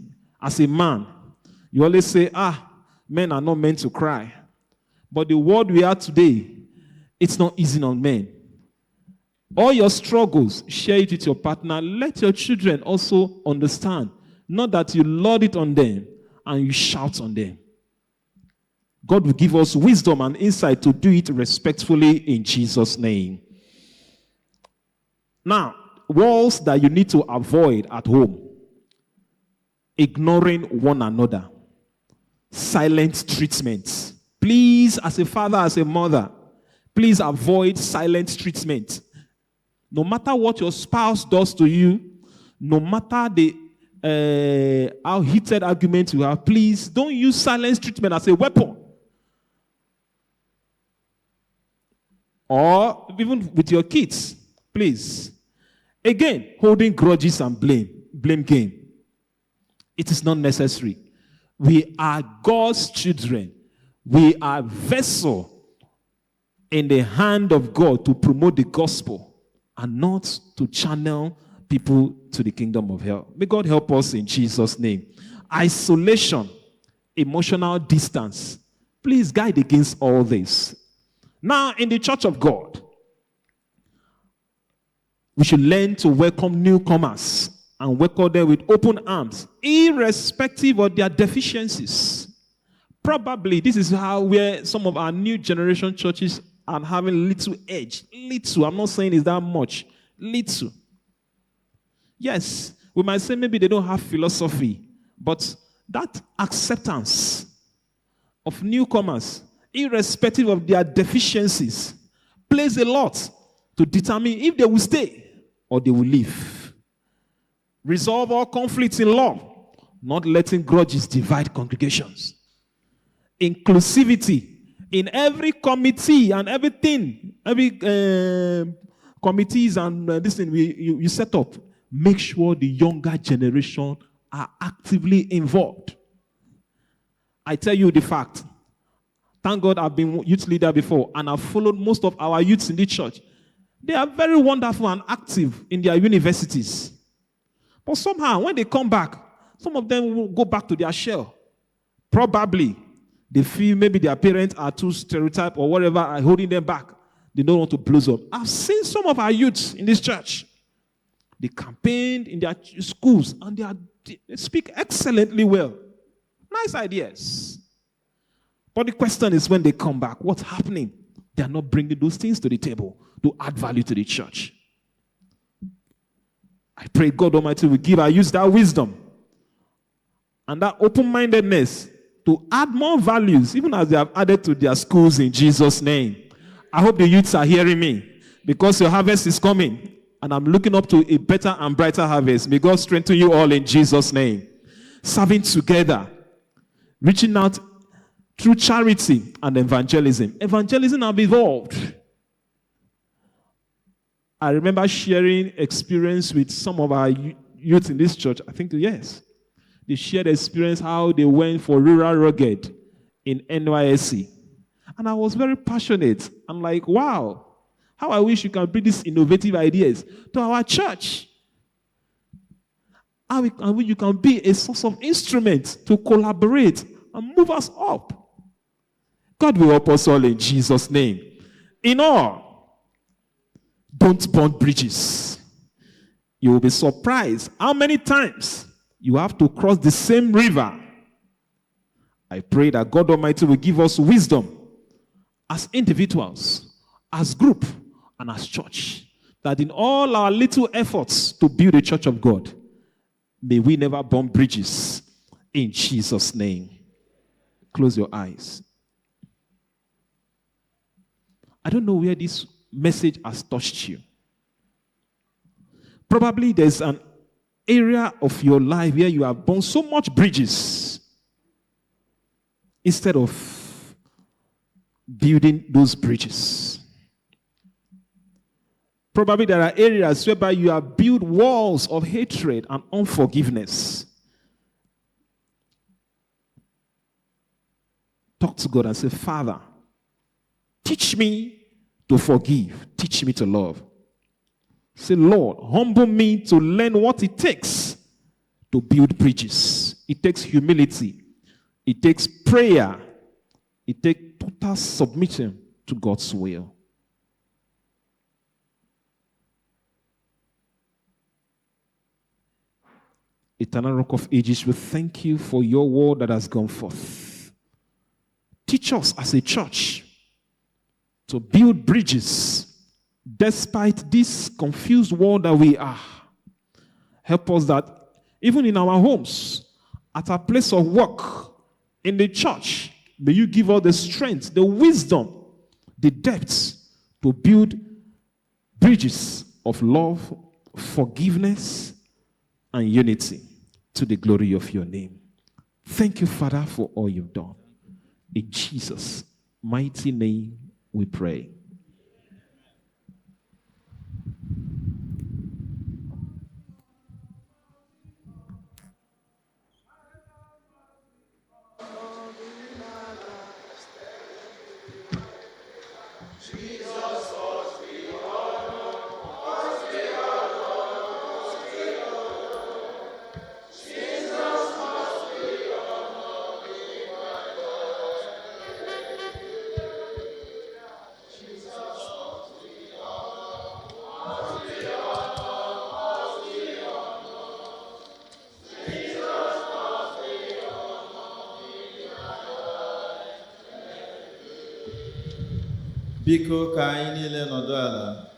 As a man, you always say, men are not meant to cry. But the world we are today, it's not easy on men. All your struggles, share it with your partner. Let your children also understand. Not that you lord it on them and you shout on them. God will give us wisdom and insight to do it respectfully in Jesus' name. Now, walls that you need to avoid at home. Ignoring one another. Silent treatment. Please, as a father, as a mother, please avoid silent treatment. No matter what your spouse does to you, no matter the how heated argument you have, please don't use silence treatment as a weapon. Or even with your kids, please. Again, holding grudges and blame game. It is not necessary. We are God's children. We are vessel in the hand of God to promote the gospel and not to channel people to the kingdom of hell. May God help us in Jesus' name. Isolation, emotional distance. Please guide against all this. Now, in the church of God, we should learn to welcome newcomers and welcome them with open arms, irrespective of their deficiencies. Probably this is where some of our new generation churches are having little edge. Little. I'm not saying it's that much. Little. Yes, we might say maybe they don't have philosophy, but that acceptance of newcomers, irrespective of their deficiencies, plays a lot to determine if they will stay or they will leave. Resolve all conflicts in love, not letting grudges divide congregations. Inclusivity in every committee and everything, every committees and this thing you set up. Make sure the younger generation are actively involved. I tell you the fact. Thank God I've been youth leader before and I've followed most of our youths in the church. They are very wonderful and active in their universities. But somehow, when they come back, some of them will go back to their shell. Probably, they feel maybe their parents are too stereotyped or whatever are holding them back. They don't want to blow up. I've seen some of our youths in this church. They campaigned in their schools and they speak excellently well. Nice ideas. But the question is when they come back, what's happening? They are not bringing those things to the table to add value to the church. I pray God Almighty will give our youth that wisdom and that open-mindedness to add more values, even as they have added to their schools in Jesus' name. I hope the youths are hearing me because your harvest is coming and I'm looking up to a better and brighter harvest. May God strengthen you all in Jesus' name. Serving together, reaching out through charity and evangelism. Evangelism have evolved. I remember sharing experience with some of our youth in this church. I think, yes. They shared experience how they went for rural rugged in NYSC. And I was very passionate. I'm like, wow, how I wish you can bring these innovative ideas to our church. How you can be a source of instrument to collaborate and move us up. God will help us all in Jesus' name. In all, don't burn bridges. You will be surprised how many times you have to cross the same river. I pray that God Almighty will give us wisdom as individuals, as group, and as church. That in all our little efforts to build the church of God, may we never burn bridges. In Jesus' name. Close your eyes. I don't know where this message has touched you. Probably there's an area of your life where you have burned so much bridges instead of building those bridges. Probably there are areas whereby you have built walls of hatred and unforgiveness. Talk to God and say, Father, teach me to forgive. Teach me to love. Say, Lord, humble me to learn what it takes to build bridges. It takes humility. It takes prayer. It takes total submission to God's will. Eternal Rock of Ages, we thank you for your word that has gone forth. Teach us as a church to build bridges despite this confused world that we are. Help us that even in our homes, at our place of work, in the church, may you give us the strength, the wisdom, the depths to build bridges of love, forgiveness, and unity to the glory of your name. Thank you, Father, for all you've done. In Jesus' mighty name we pray. Biko ka anyị niile nọdụ ala.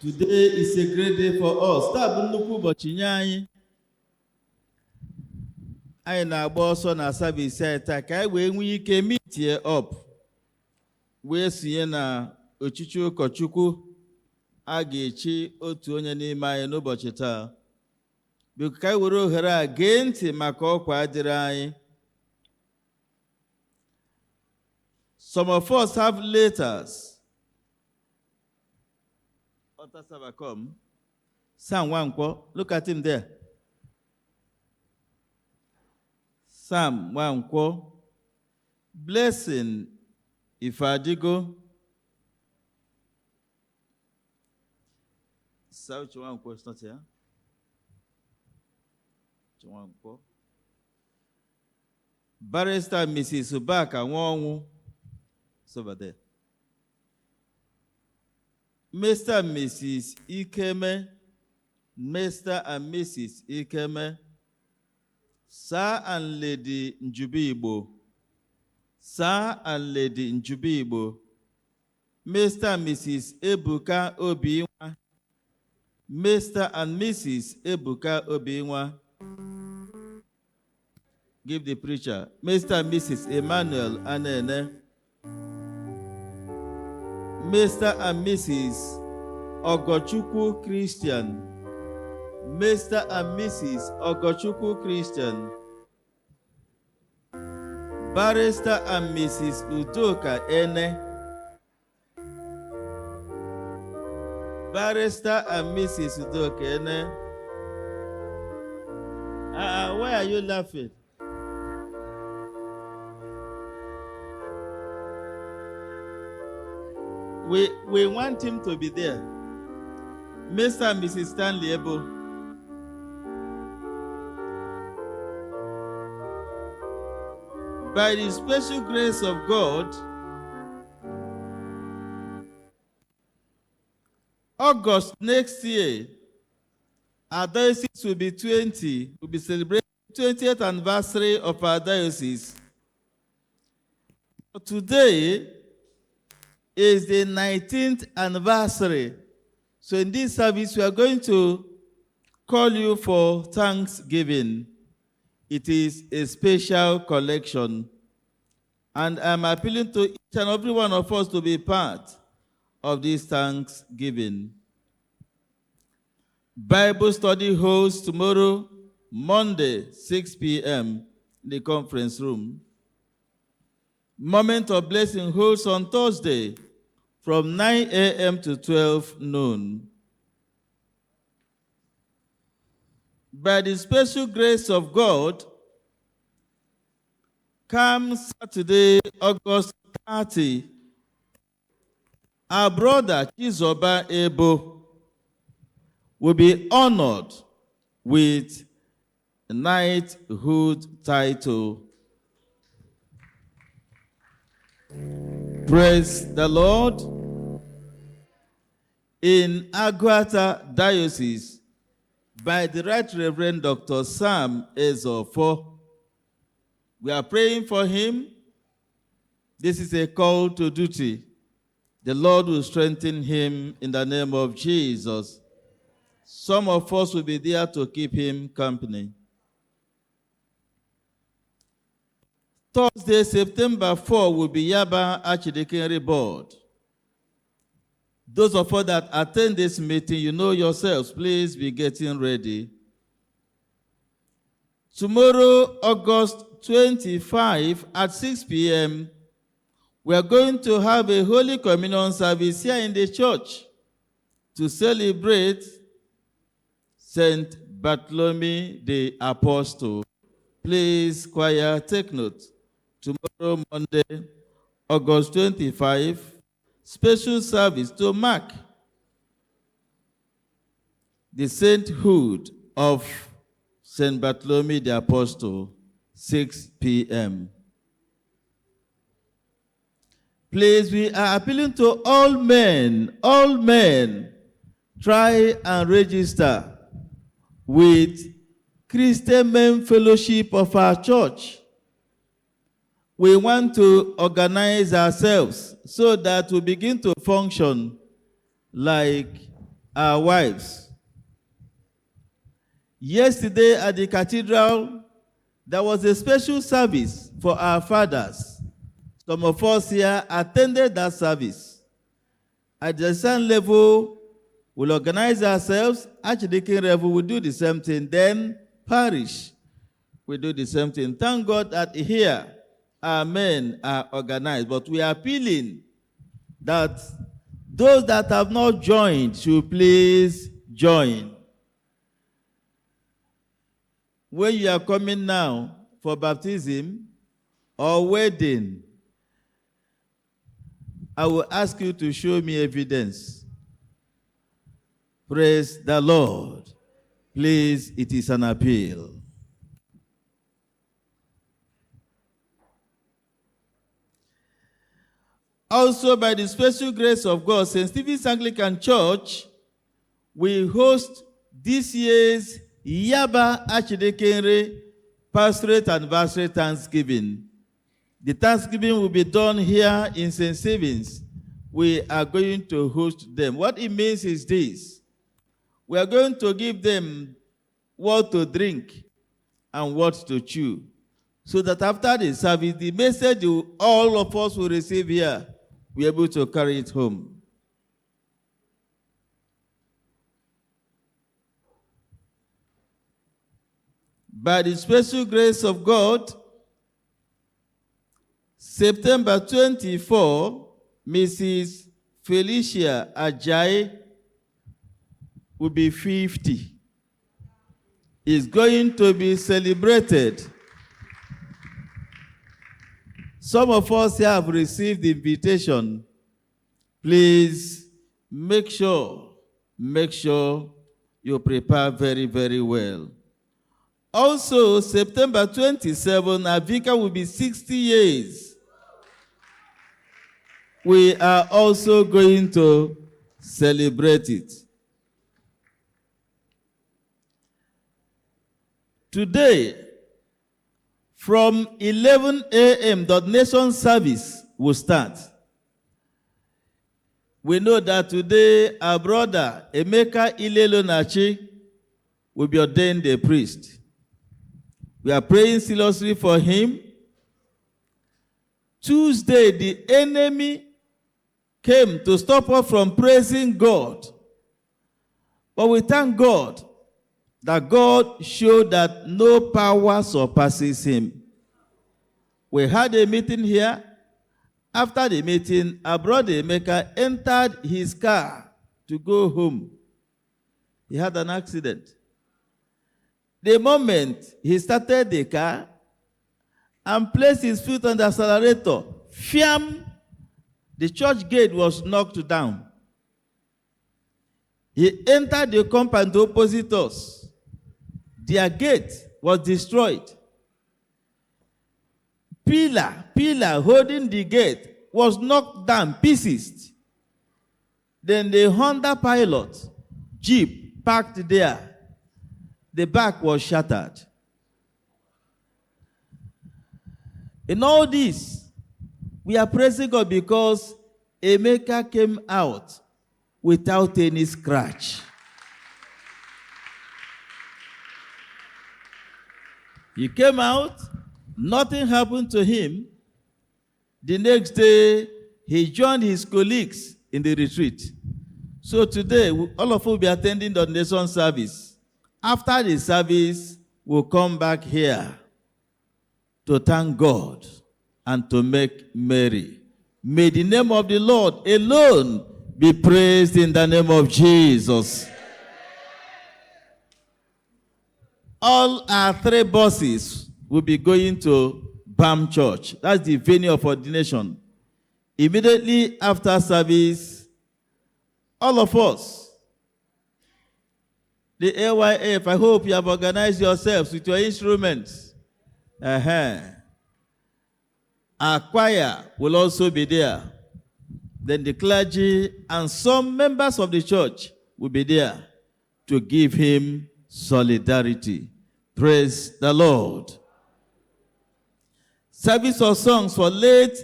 Today is a great day for us. Taa bụ nnukwu ụbọchị nye anyị. Anyị na-agba ọsọ na service anyị taa ka anyị wee nwee ike meet up. Wee sonye na ochichi ụkọchukwu a ga-echi otu onye n'ime anyị n'ụbọchị taa. Biko ka anyị were ohere a gee ntị maka ọkwa dịrị anyị. Some of us have letters. Others have come. Sam Wankwo, look at him there. Sam Wankwo. Blessing Ifadigo. Sauch Wankwo is not here. Wankwo. Barrister Mrs. Ubaka Nwaogu. Over there. Mr. and Mrs. Ikeme, Mr. and Mrs. Ikeme, Sir and Lady Njubibo, Sir and Lady Njubibo, Mr. and Mrs. Ebuka Obiwa, Mr. and Mrs. Ebuka Obiwa. Give the preacher. Mr. and Mrs. Emmanuel Anene, Mr. and Mrs. Ogochukwu Christian, Mr. and Mrs. Ogochukwu Christian, Barrister and Mrs. Udoka Ene, Barrister and Mrs. Udoka Ene. Why are you laughing? We want him to be there. Mr. and Mrs. Stanley Ebo. By the special grace of God, August next year, our diocese will be celebrating the 20th anniversary of our diocese. Today is the 19th anniversary. So in this service, we are going to call you for Thanksgiving. It is a special collection. And I'm appealing to each and every one of us to be part of this Thanksgiving. Bible study holds tomorrow, Monday, 6 p.m. in the conference room. Moment of blessing holds on Thursday from 9 a.m. to 12 noon. By the special grace of God, come Saturday, August 30, our brother Chizoba Ebo will be honored with a knighthood title. Praise the Lord. In Aguata Diocese, by the Right Reverend Dr. Sam Ezofo. We are praying for him. This is a call to duty. The Lord will strengthen him in the name of Jesus. Some of us will be there to keep him company. Thursday, September 4, will be Yaba Archdeaconry Board. Those of us that attend this meeting, you know yourselves, please be getting ready. Tomorrow, August 25 at 6 p.m., we are going to have a Holy Communion service here in the church to celebrate St. Bartholomew the Apostle. Please, choir, take note. Tomorrow, Monday, August 25, special service to mark the sainthood of St. Bartholomew the Apostle, 6 p.m. Please, we are appealing to all men, try and register with Christian Men Fellowship of our church. We want to organize ourselves so that we begin to function like our wives. Yesterday at the cathedral, there was a special service for our fathers. Some of us here attended that service. At the same level, we'll organize ourselves. Archdeacon level will do the same thing. Then parish will do the same thing. Thank God that here our men are organized. But we are appealing that those that have not joined should please join. When you are coming now for baptism or wedding, I will ask you to show me evidence. Praise the Lord. Please, it is an appeal. Also, by the special grace of God, St. Stephen's Anglican Church will host this year's Yaba Archdeaconry Pastorate Anniversary Thanksgiving. The Thanksgiving will be done here in St. Stephen's. We are going to host them. What it means is this. We are going to give them what to drink and what to chew, so that after the service, the message all of us will receive here, we're able to carry it home. By the special grace of God, September 24, Mrs. Felicia Ajayi will be 50. Is going to be celebrated. Some of us here have received the invitation. Please make sure you prepare very, very well. Also, September 27, our Vicar will be 60 years. We are also going to celebrate it. Today, from 11 a.m., the nation service will start. We know that today our brother Emeka Ilelonachi will be ordained a priest. We are praying seriously for him. Tuesday, the enemy came to stop us from praising God. But we thank God that God showed that no power surpasses him. We had a meeting here. After the meeting, our brother Emeka entered his car to go home. He had an accident. The moment he started the car and placed his foot on the accelerator, fiam, the church gate was knocked down. He entered the compound opposite us. Their gate was destroyed. Pillar holding the gate was knocked down, pieces. Then the Honda Pilot Jeep parked there. the back was shattered. In all this, we are praising God because Emeka came out without any scratch. He came out, nothing happened to him. The next day, he joined his colleagues in the retreat. So today, all of us will be attending the donation service. After the service, we'll come back here to thank God and to make merry. May the name of the Lord alone be praised in the name of Jesus. All our 3 buses will be going to BAM Church. That's the venue of ordination. Immediately after service, all of us, the AYF, I hope you have organized yourselves with your instruments. Our choir will also be there. Then the clergy and some members of the church will be there to give him solidarity. Praise the Lord. Service of songs for late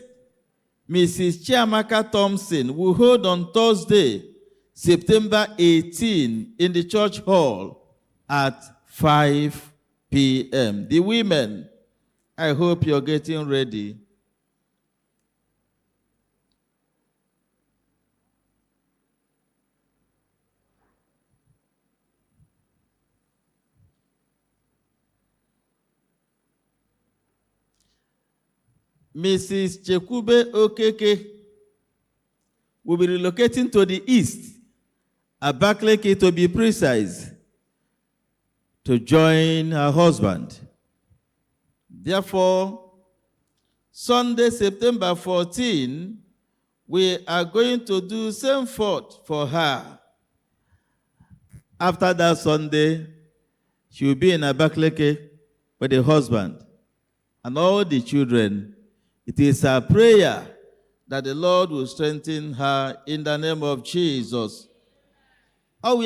Mrs. Chiamaka Thompson will hold on Thursday, September 18 in the church hall at 5 p.m. The women, I hope you're getting ready. Mrs. Chekube Okeke will be relocating to the east, Abakaliki to be precise, to join her husband. Therefore, Sunday, September 14, we are going to do same fort for her. After that Sunday, she will be in Abakaliki with the husband and all the children. It is our prayer that the Lord will strengthen her in the name of Jesus. What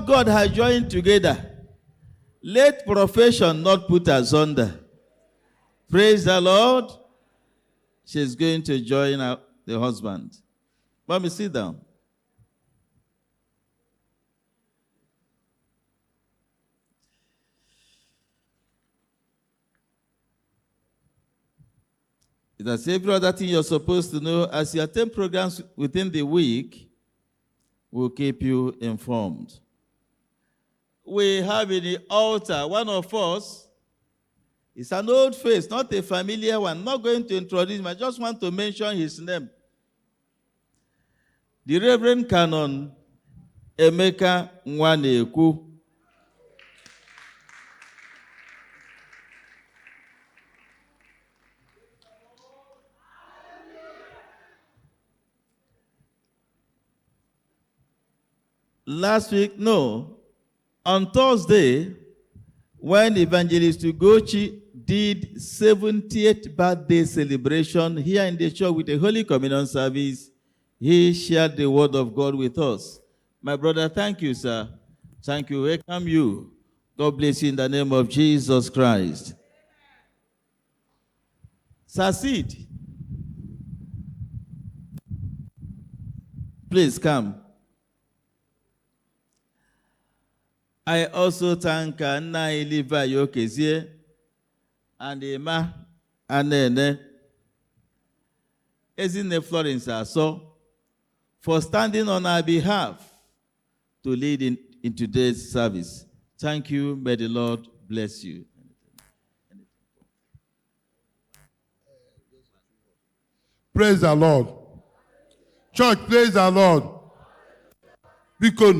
God has joined together, let profession not put asunder. Praise the Lord. She's going to join the husband. Mommy, sit down. That's every other thing you're supposed to know. As you attend programs within the week, we'll keep you informed. We have in the altar, one of us, it's an old face, not a familiar one. I'm not going to introduce him, I just want to mention his name. The Reverend Canon Emeka Nwaogu. Last week, on Thursday, when Evangelist Ugochi did 70th birthday celebration here in the church with a Holy Communion service, he shared the word of God with us. My brother, thank you, sir. Thank you. Welcome you. God bless you in the name of Jesus Christ. Succeed. Please come. I also thank Nai Liva Yokezie and Emma and Nene, Ezine Florence Aso, for standing on our behalf to lead in today's service. Thank you. May the Lord bless you. Praise the Lord. Church, praise the Lord. Because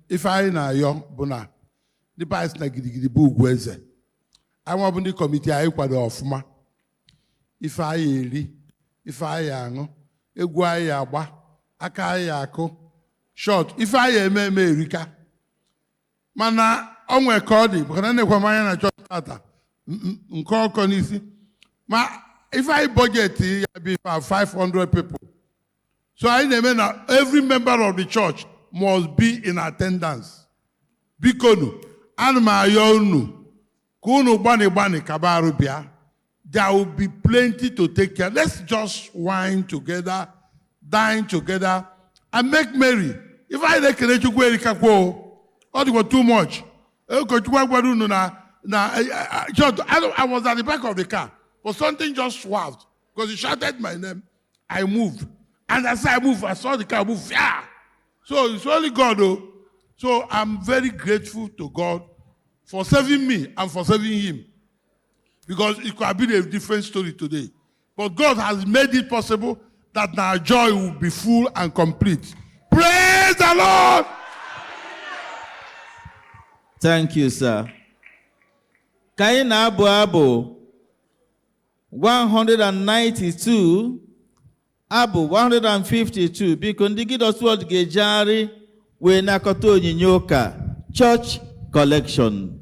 if I na yo buna the pass na gidigidi bu ugweze I want the committee I kwado ofuma if I eri if I anu egwu ayi agba aka ayi akụ short if I eme erika mana onwe ka odi because na ekwa manya na church tata nke oko n'isi ma if I budget ya be for 500 people So I mean every member of the church must be in attendance. Bikonu, anmayonu, kunu bani kabaru bia. There will be plenty to take care. Let's just wine together, dine together, and make merry. If I like to go too much, I was at the back of the car, but something just swerved because he shouted my name. I moved, and as I moved, I saw the car move. Yeah. So it's only God, though. So I'm very grateful to God for saving me and for saving him. Because it could have been a different story today. But God has made it possible that our joy will be full and complete. Praise the Lord! Thank you, sir. Kaina Abu 192, Abu 152, Bikondigi Dosword Gejari, Wenakoto Nyinyoka, Church Collection.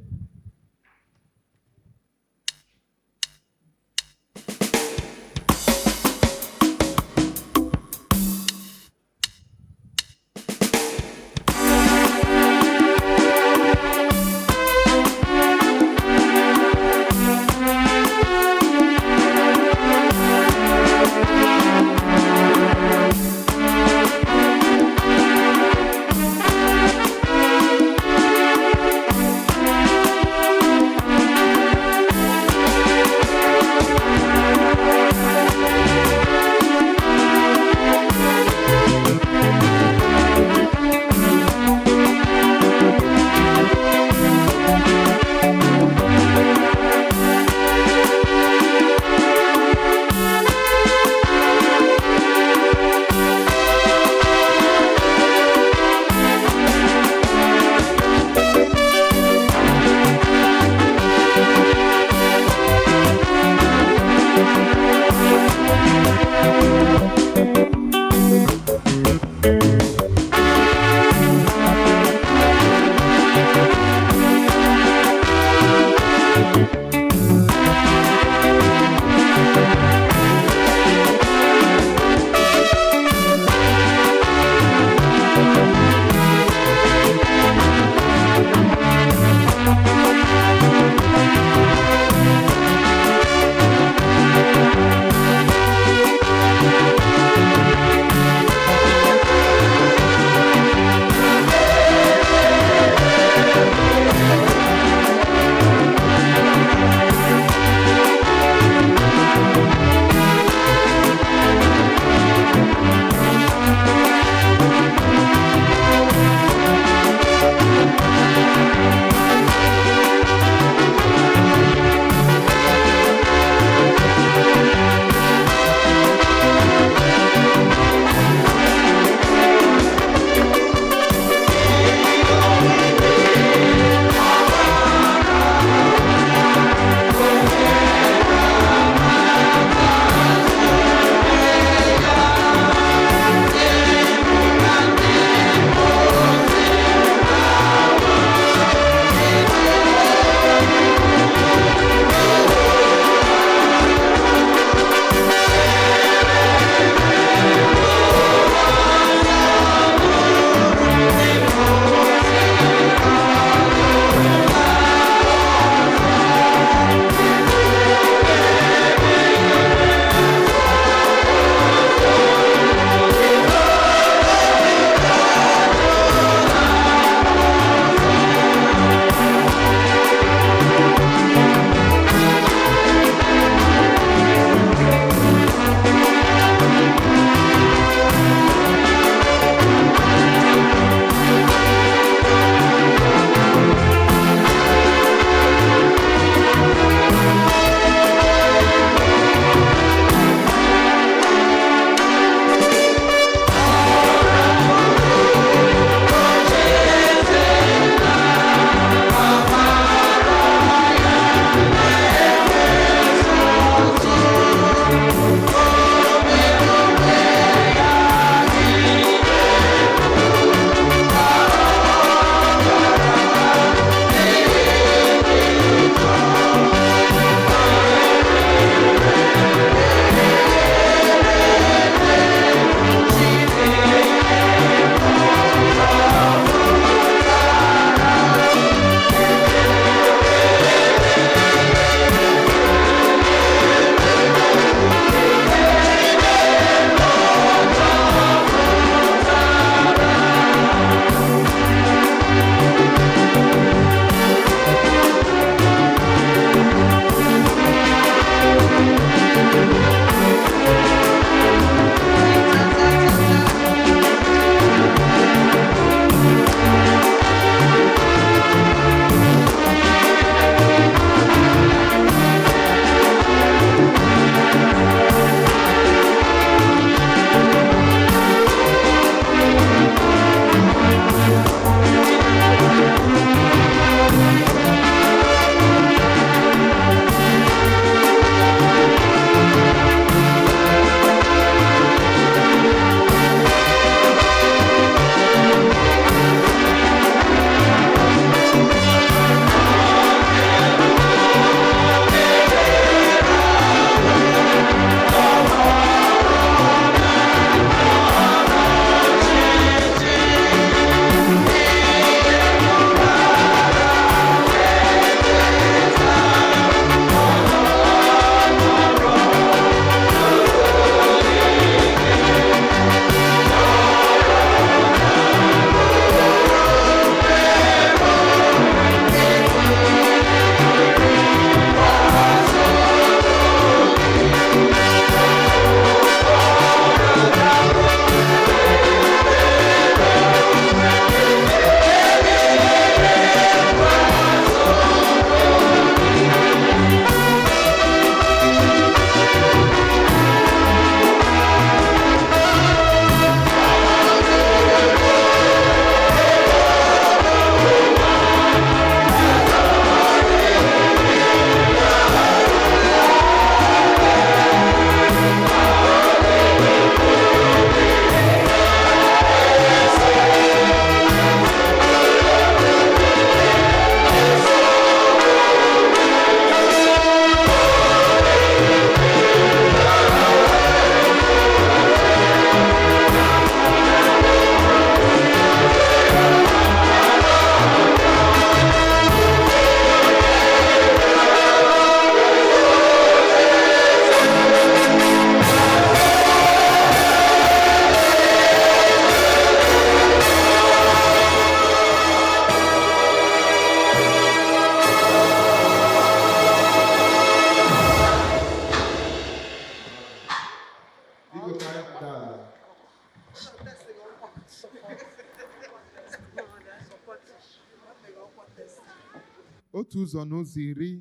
otu ụzọ n'ụzọ iri.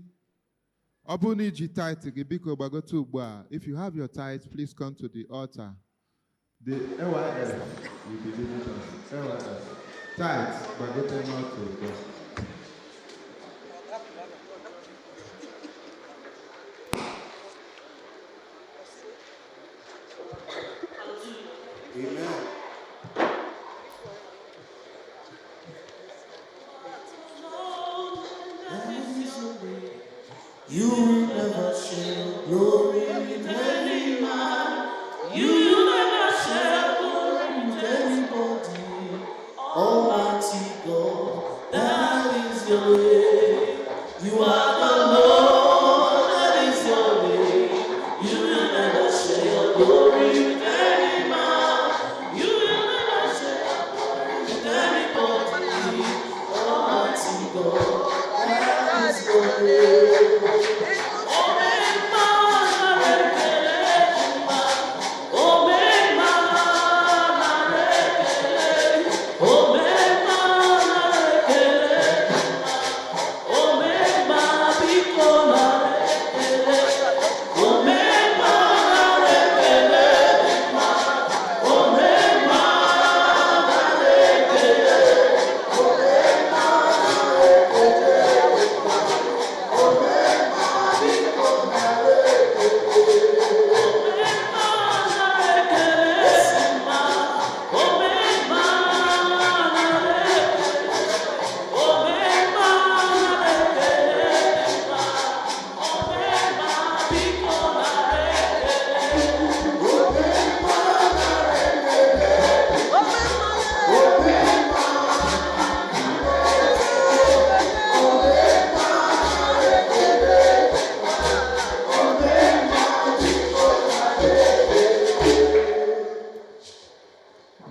Ọ bụrụ na iji tithe gị, biko gbagote ugbu a. If you have your tithe, please come to the altar. The LYS will be given us. LYS. Tithe, gbagote n'altar ugbu a. Amen. You will never share glory with any man. You will never share glory with anybody. Almighty God, that is your way. You are the Lord, that is your way. You will never share your glory with any man. You will never share your glory with anybody. Almighty God, that is your way.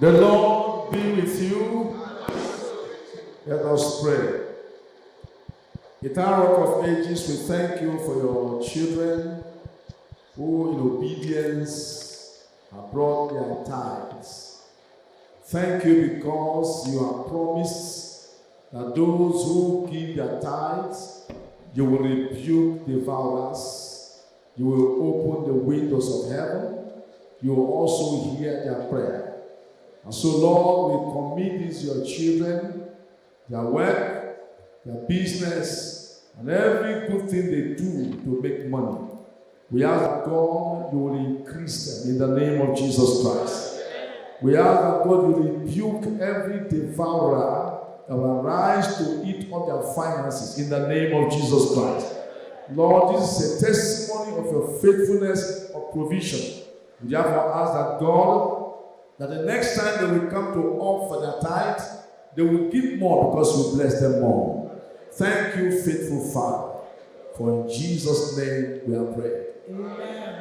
The Lord be with you. Let us pray. Eternal Rock of Ages, we thank you for your children who in obedience have brought their tithes. Thank you because you have promised that those who give their tithes, you will rebuke devourers, you will open the windows of heaven, you will also hear their prayer. And so, Lord, we commit these your children, their work, their business, and every good thing they do to make money. We ask that God, you will increase them in the name of Jesus Christ. We ask that God will rebuke every devourer that will arise to eat up their finances in the name of Jesus Christ. Lord, this is a testimony of your faithfulness of provision. We therefore ask that God, that the next time they will come to offer their tithe, they will give more because we bless them more. Thank you, faithful Father, for in Jesus' name we are praying. Amen.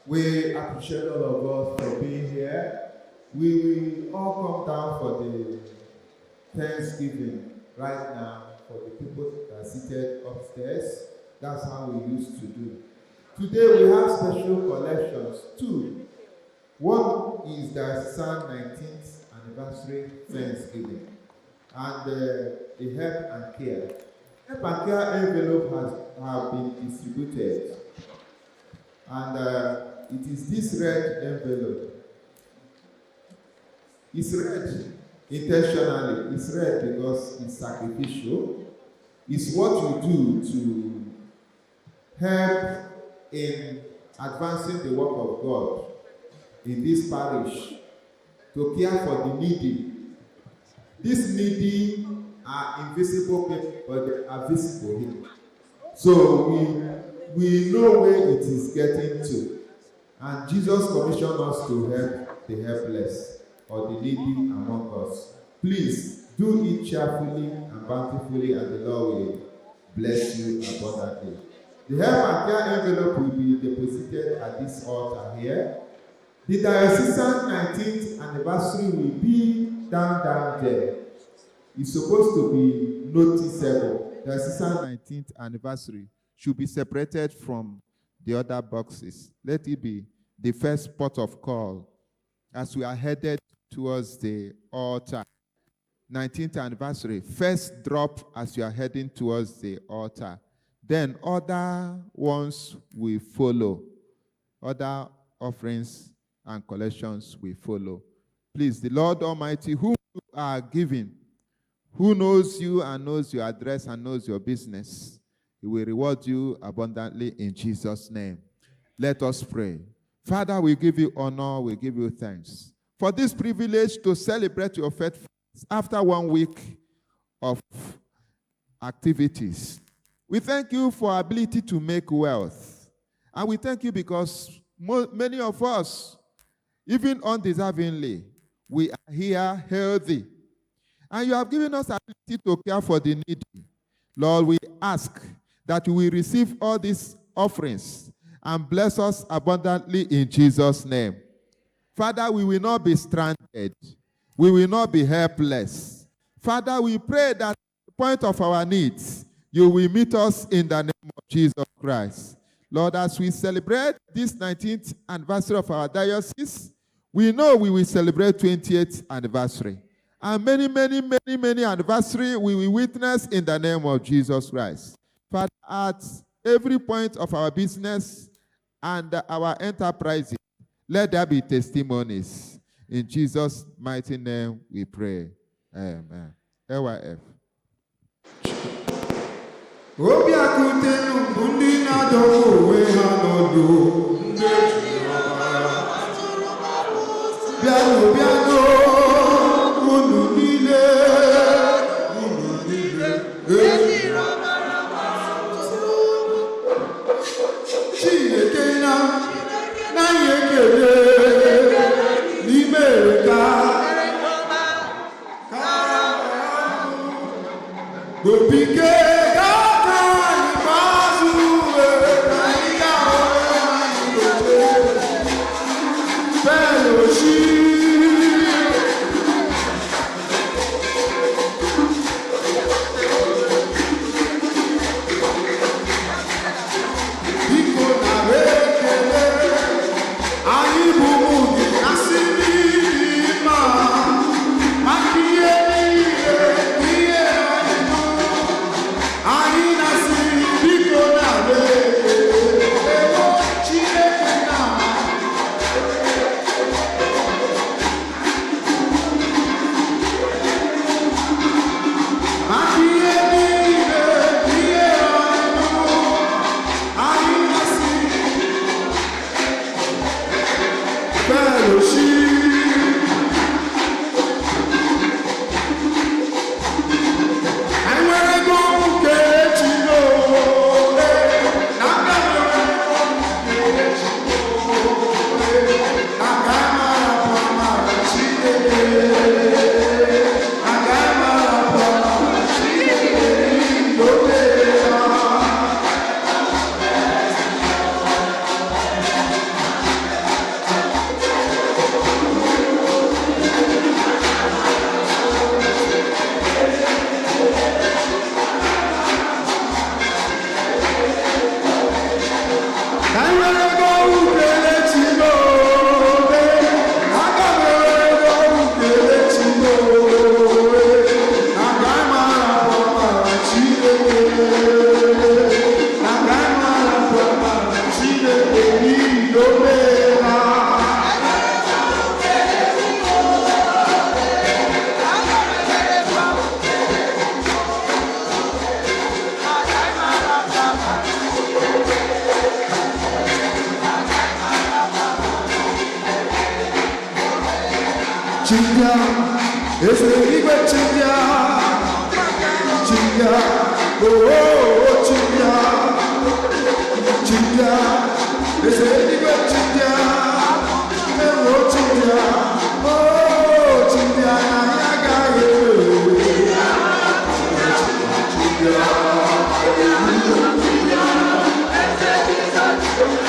We appreciate all of us for being here. We will all come down for the Thanksgiving right now for the people that are seated upstairs. That's how we used to do. Today we have special collections too. One is the Son 19th anniversary Thanksgiving and the Help and Care. Help and Care envelope have been distributed. And it is this red envelope. It's red intentionally. It's red because it's sacrificial. It's what we do to help in advancing the work of God in this parish, to care for the needy. These needy are invisible people, but they are visible here. So we know where it is getting to. And Jesus commissioned us to help the helpless or the needy among us. Please do it cheerfully and bountifully, and the Lord will bless you abundantly. The help and care envelope will be deposited at this altar here. The diocesan 19th anniversary will be down there. It's supposed to be noticeable. The diocesan 19th anniversary should be separated from the other boxes. Let it be the first port of call as we are headed towards the altar. 19th anniversary, first drop as you are heading towards the altar. Then other ones will follow. Other offerings and collections will follow. Please, the Lord Almighty, who you are giving, who knows you and knows your address and knows your business, He will reward you abundantly in Jesus' name. Let us pray. Father, we give you honor, we give you thanks for this privilege to celebrate your faith after 1 week of activities. We thank you for ability to make wealth. And we thank you because many of us, even undeservingly, we are here healthy. And you have given us ability to care for the needy. Lord, we ask that you will receive all these offerings and bless us abundantly in Jesus' name. Father, we will not be stranded. We will not be helpless. Father, we pray that at the point of our needs, you will meet us in the name of Jesus Christ. Lord, as we celebrate this 19th anniversary of our diocese, we know we will celebrate 20th anniversary. And many anniversaries we will witness in the name of Jesus Christ. Father, at every point of our business and our enterprises, let there be testimonies. In Jesus' mighty name we pray. Amen. AYF. Eze igwe chibia, chibia, oh chibia, chibia. Eze igwe chibia, oh chibia, oh chibia na yaga ye. Chibia,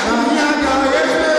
na yaga ye.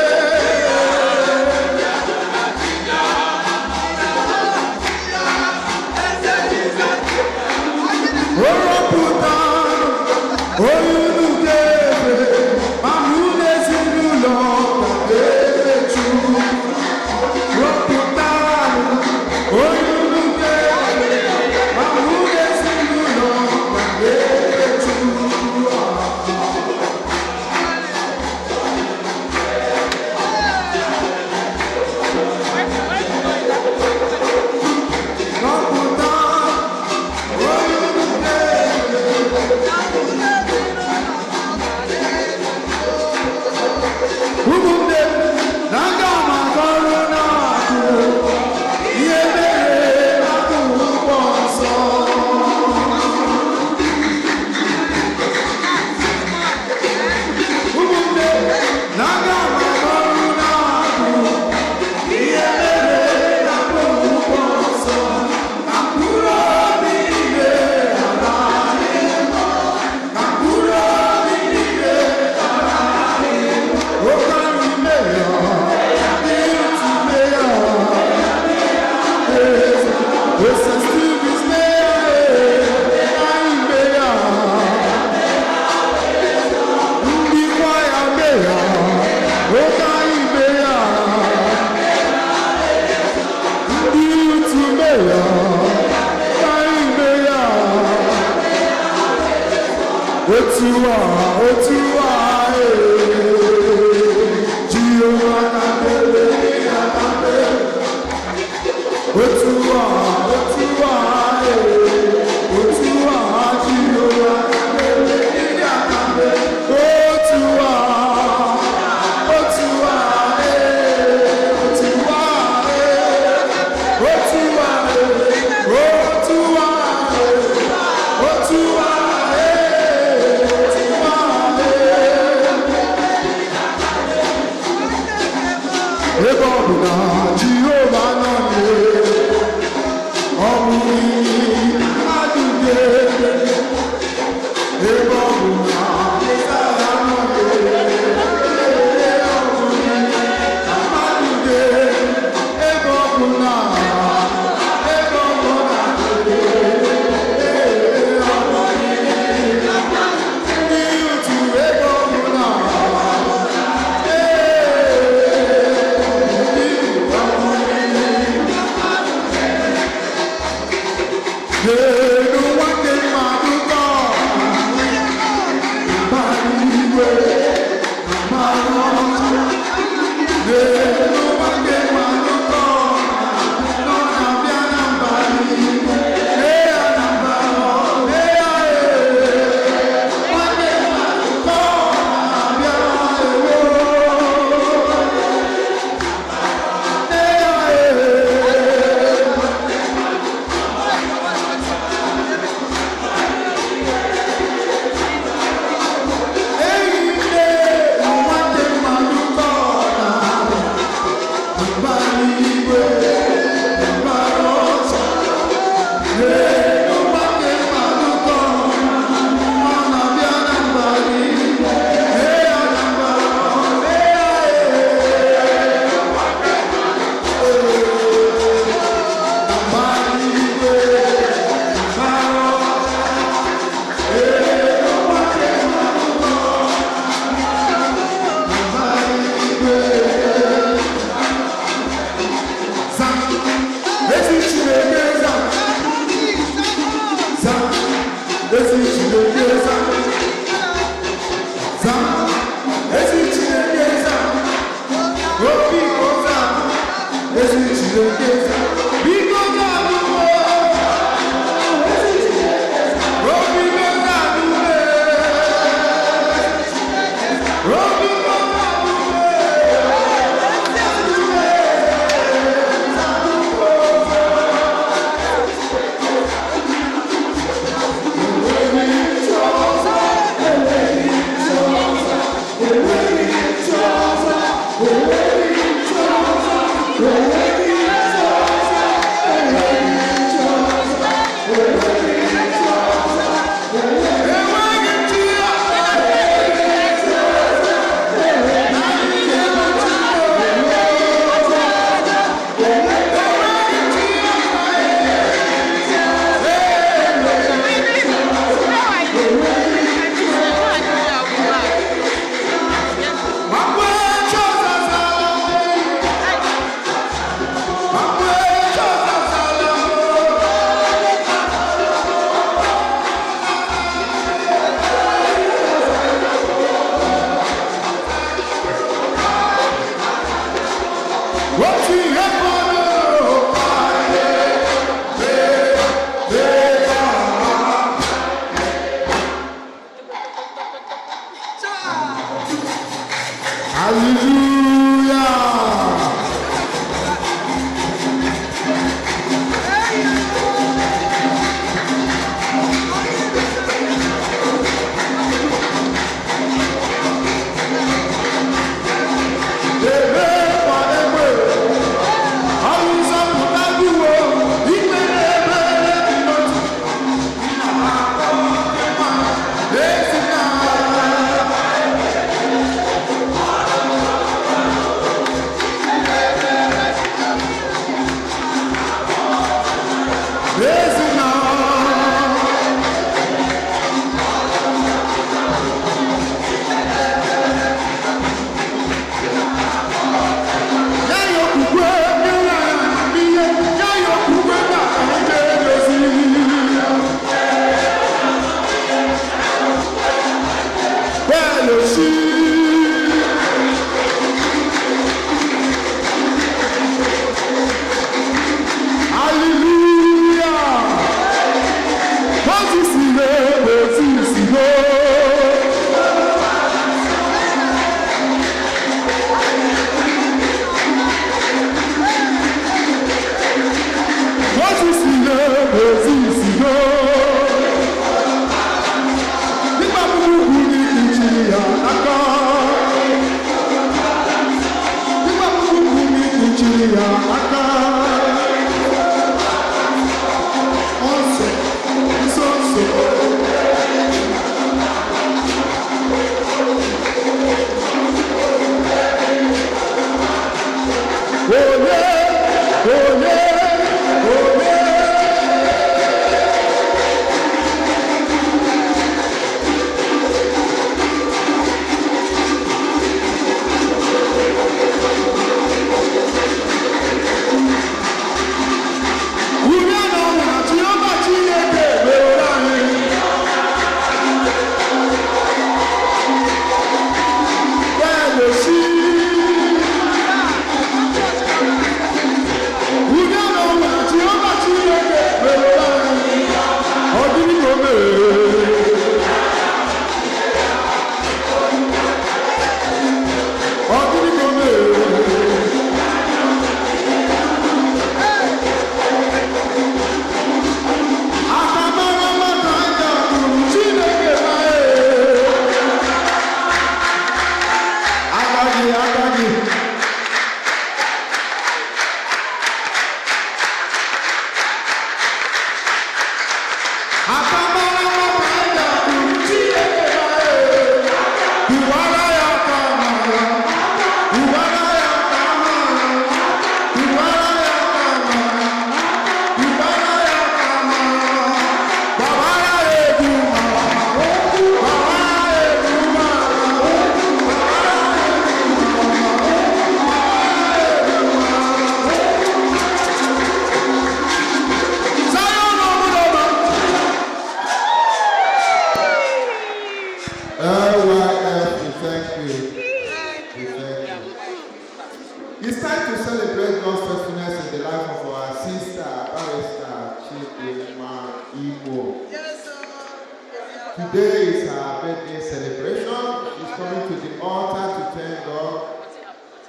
Today is our birthday celebration. She's coming to the altar to thank God.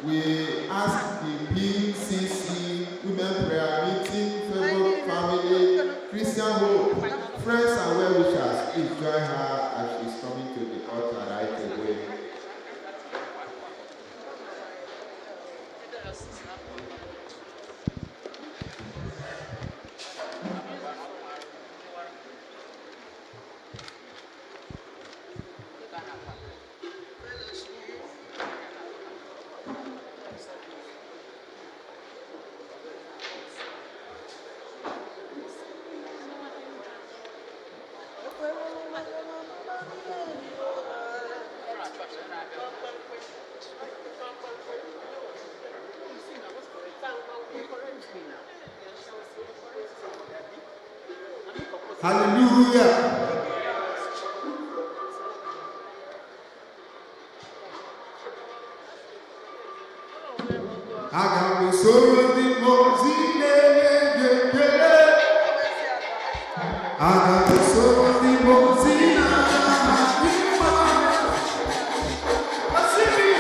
We ask the PCC Women Prayer Meeting, Favored Family, Christian Hope, friends and well-wishers, please join her as she's coming to the altar right away. Hallelujah. Aga soro di mozile yekele. Aga soro di mozina. Asiri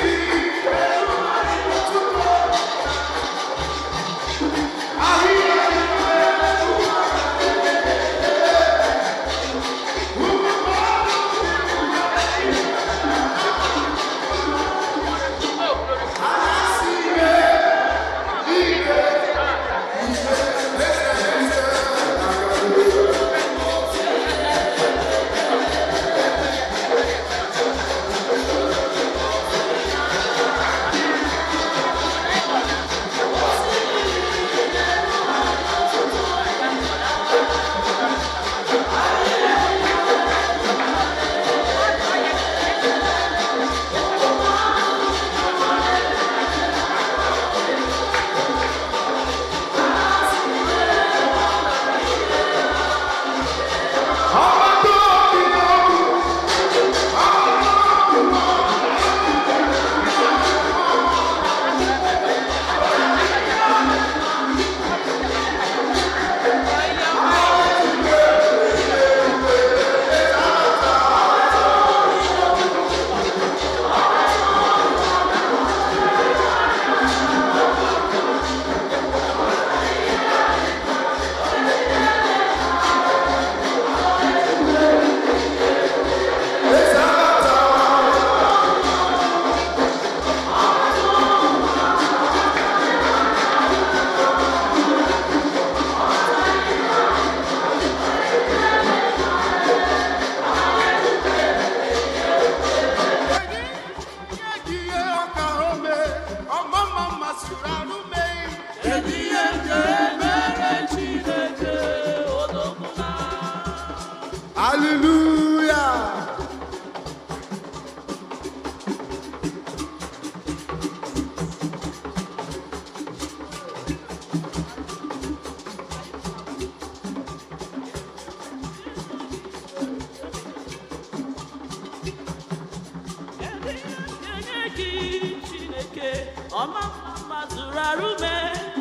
ọma mazụrụ arụme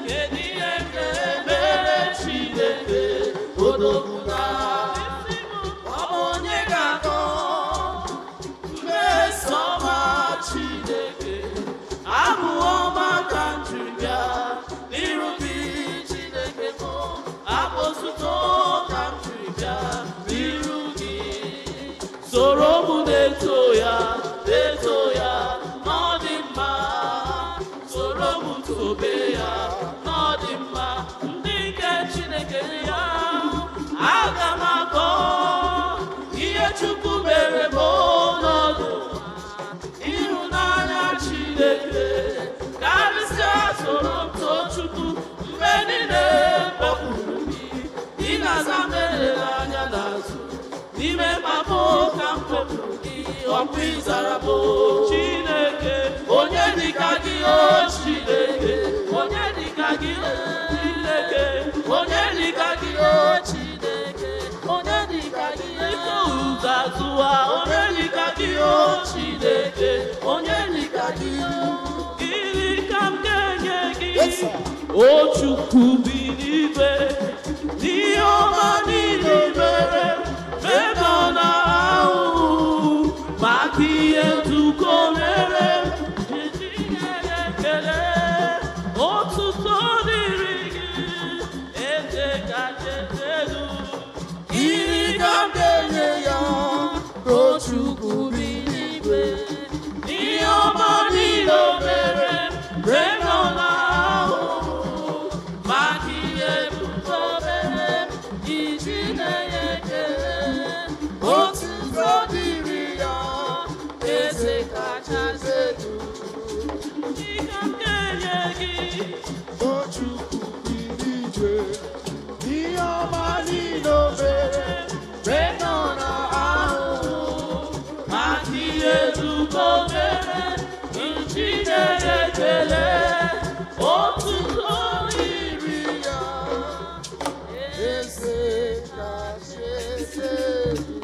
kedu ihe mere Chineke odogwuga ọ bụ onye ga-akọ mmeso ọma Chineke abụ ọma ka njiri bịa n'irubi Chineke bụ abụ otuto ka njiri bịa n'iru gị soro mụ na-eto ya n'ọdị mma soro mụ tobe ya n'ọdị mma ndị nke Chineke ya aga m akọ ihe Chukwu mere m n'ọdụ ịhụnanya Chineke karịsịa soro m too Chukwu mgbe niile kpọpụrụ gị ị na-aza mere anya n'azụ n'ime mabụ ka m kpọpụrụ gị ọkpụ ịzara bụ Chineke onye dịka gị o Chineke onye dịka gị o Chineke onye dịka gị o Chineke onye dịka gị ike ụzọ azụwa onye dịka gị o Chineke onye dịka gị gịnị ka m ga-enye gị o Chukwu bi n'igwe n'ihe ọma niile mere ebe ọ na-ahụ maka ihe nduko mere Chineke ekele otuto dịrị gị eze kacha elu gịnị ka m ga-enye ya o Chukwu bi n'igwe n'ihe ọma niile o mere ebe ọ na-ahụ maka ihe nduko mere Chineke ekele otuto dịrị ya eze kachasị elu dịka m ga-enye gị o Chukwu bi n'igwe ihe ọma niile o mere mgbe nọ n'ahụhụ maka ihe nduko mere Chineke ekele otuto dịrị ya eze kachasị elu.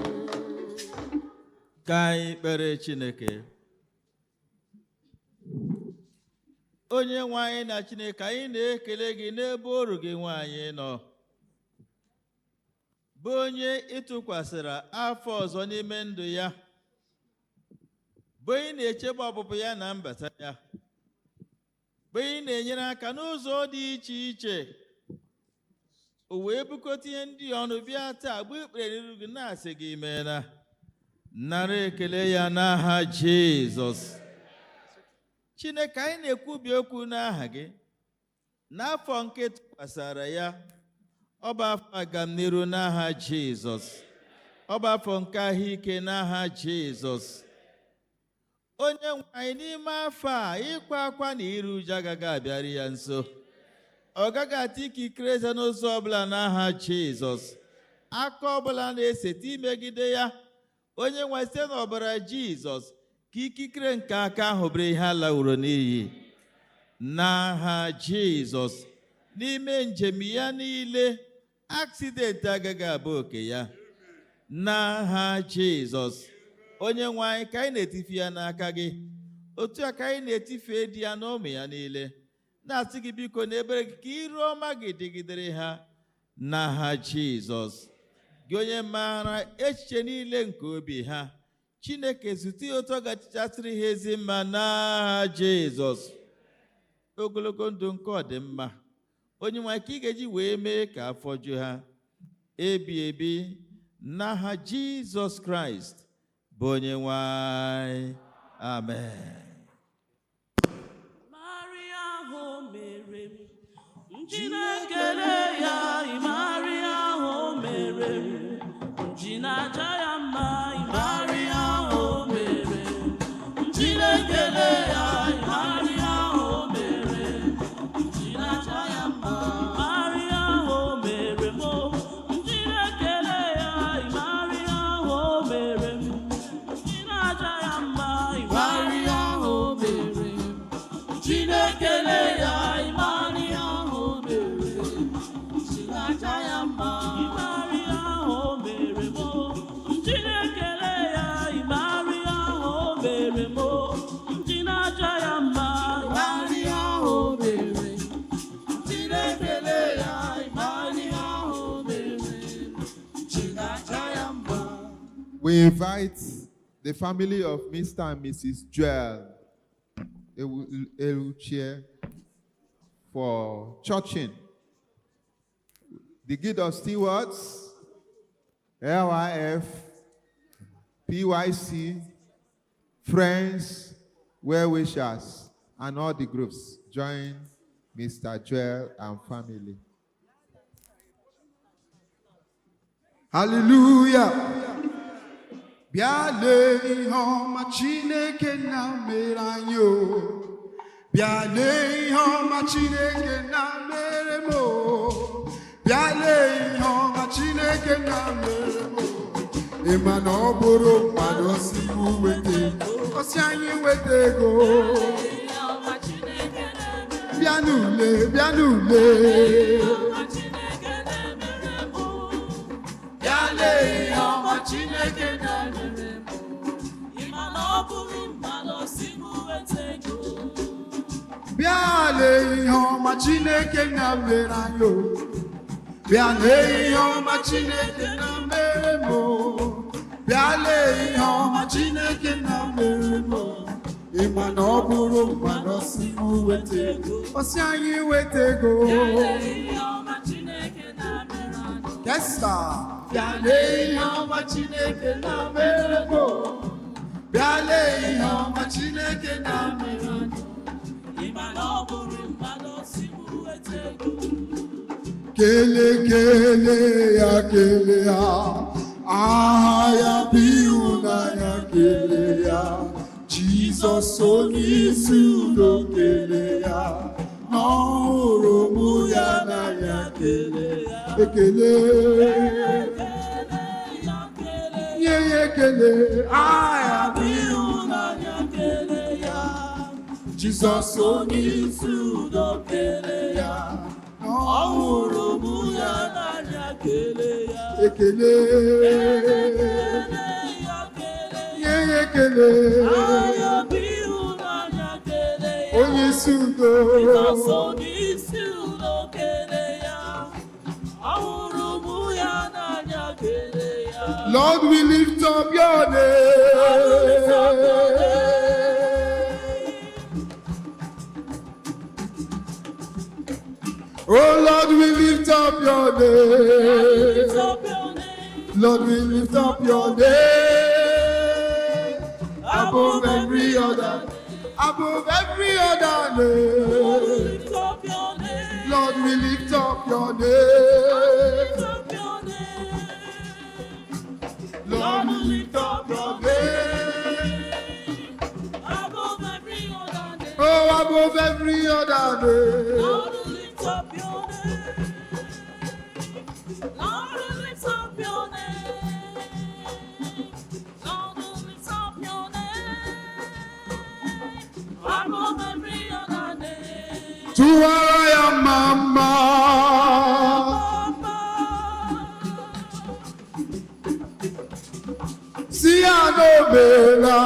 Ka anyị kpere Chineke. Onye nwe anyị na Chineke, anyị na-ekele gị n'ebe oru gị nwaanyị nọ, bụ onye ịtụkwasịra afọ ọzọ n'ime ndụ ya, bụ onye na-echebe ọpụpụ ya na mbata ya, bụ onye na-enyere aka n'ụzọ dị iche iche. O wee bukọta ihe ndị ọnụ bịa taa bụ ikpere n'iru gị na-asị gị imeela. Nara ekele ya n'aha Jizọs. Chineke, anyị na-ekwubi okwu n'aha gị n'afọ nke tụkwasara ya, ọ bụ afọ agamniru n'aha Jizọs, ọ bụ afọ nke ahụike n'aha Jizọs. Onye nwe anyị, n'ime afọ a ịkwa akwa na iru uju agaghị abịara ya nso, ọ gaghị ata ikikere eze n'ụzọ ọbụla n'aha Jizọs. Aka ọbụla na-eseta imegide ya, onye nwe site n'ọbara Jizọs ka ikikere nke aka ahụ bụrụ ihe a lawuru n'iyi n'aha Jizọs. N'ime njem ya niile, aksidenti agaghị abụ oke ya n'aha Jizọs. Onye nwe anyị, ka anyị na-etife ya n'aka gị, otu a ka anyị na-etife di ya na ụmụ ya niile, na-asị gị biko n'ebere gị ka iru ọma gị dịgidere ha n'aha Jizọs. Gị onye maara echiche niile nke obi ha, Chineke zute ụtọ gachachasịrị ha ezi mma n'aha Jizọs. Ogologo ndụ nke ọdịmma, onye nwe ka ị ga-eji wee mee ka afọ ju ha ebi ebi n'aha Jizọs Kraịst bụ onye nwe anyị. Amen. Maria ahụ mere m Chinekele ya, Maria ahụ mere m Chinaja ya mma, Maria ahụ mere m Chinekele ya, Maria ahụ mere m Chinaja ya mma, Maria ahụ mere m Chinekele ya, Maria ahụ mere m Chinaja ya mma, Maria ahụ mere m Chinekele ya, Maria ahụ mere m Chinaja ya mma, Maria ahụ mere m Chinekele ya. We invite the family of Mr. and Mrs. Joel Eluchie for churching. The Guild of Stewards, LYF, PYC, Friends, Well-Wishers, and all the groups join Mr. Joel and family. Hallelujah. Biale homa Chineke na meranyo. Biale homa Chineke na meremo. Biale homa Chineke na meremo. Emano boro mano siku wete. Osianyi wete go. Bianule, bianule. Biale homa Chineke na meremo. Imano boro mano siku wete go. Biale homa Chineke na meranyo. Biale homa Chineke na meremo. Biale homa Chineke na meremo. Imano buru mano simu wete go. Osianyi wete go. Biale homa Chineke na merano. Yes sir. Biale homa Chineke na meremo. Biale homa Chineke na merano. Imano buru mano simu wete go. Kele kele ya ya biuna ya kele ya Jesus only sudo kele ya no romu ya na ya kele ye kele ya biuna ya kele ya Jesus only sudo kele ya no romu ya na ya kele ya ekele ye ekele onye sudo onye sudo kele ya awurumu ya na ya kele ya Lord we lift up your name. Oh Lord, we lift up your name. Lord, we lift up your name. Above every other, above every other name. Lord, we lift up your name. Lord, we lift up your name. Above every other name. Oh, above every other name. Lord, we lift up your name. Lord, we lift up your name. Lord, we lift up your name. Above every other name. To our mama. See I know better.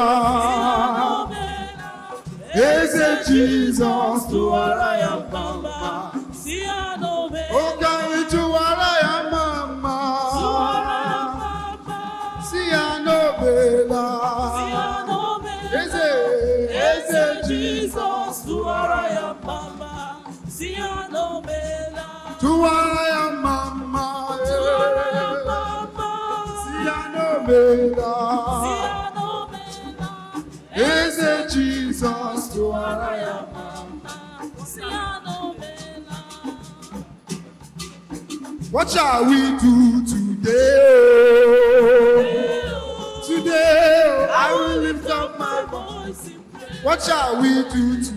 Is it Jesus to our mama? See I know better. Oh, God, to our mama. See I know better. Is it Jesus to our mama? See I know better. To our mama. See I know better. Is it Jesus to our mama? See I know better. What shall we do today? Today, I will lift up my voice in prayer. What shall we do today?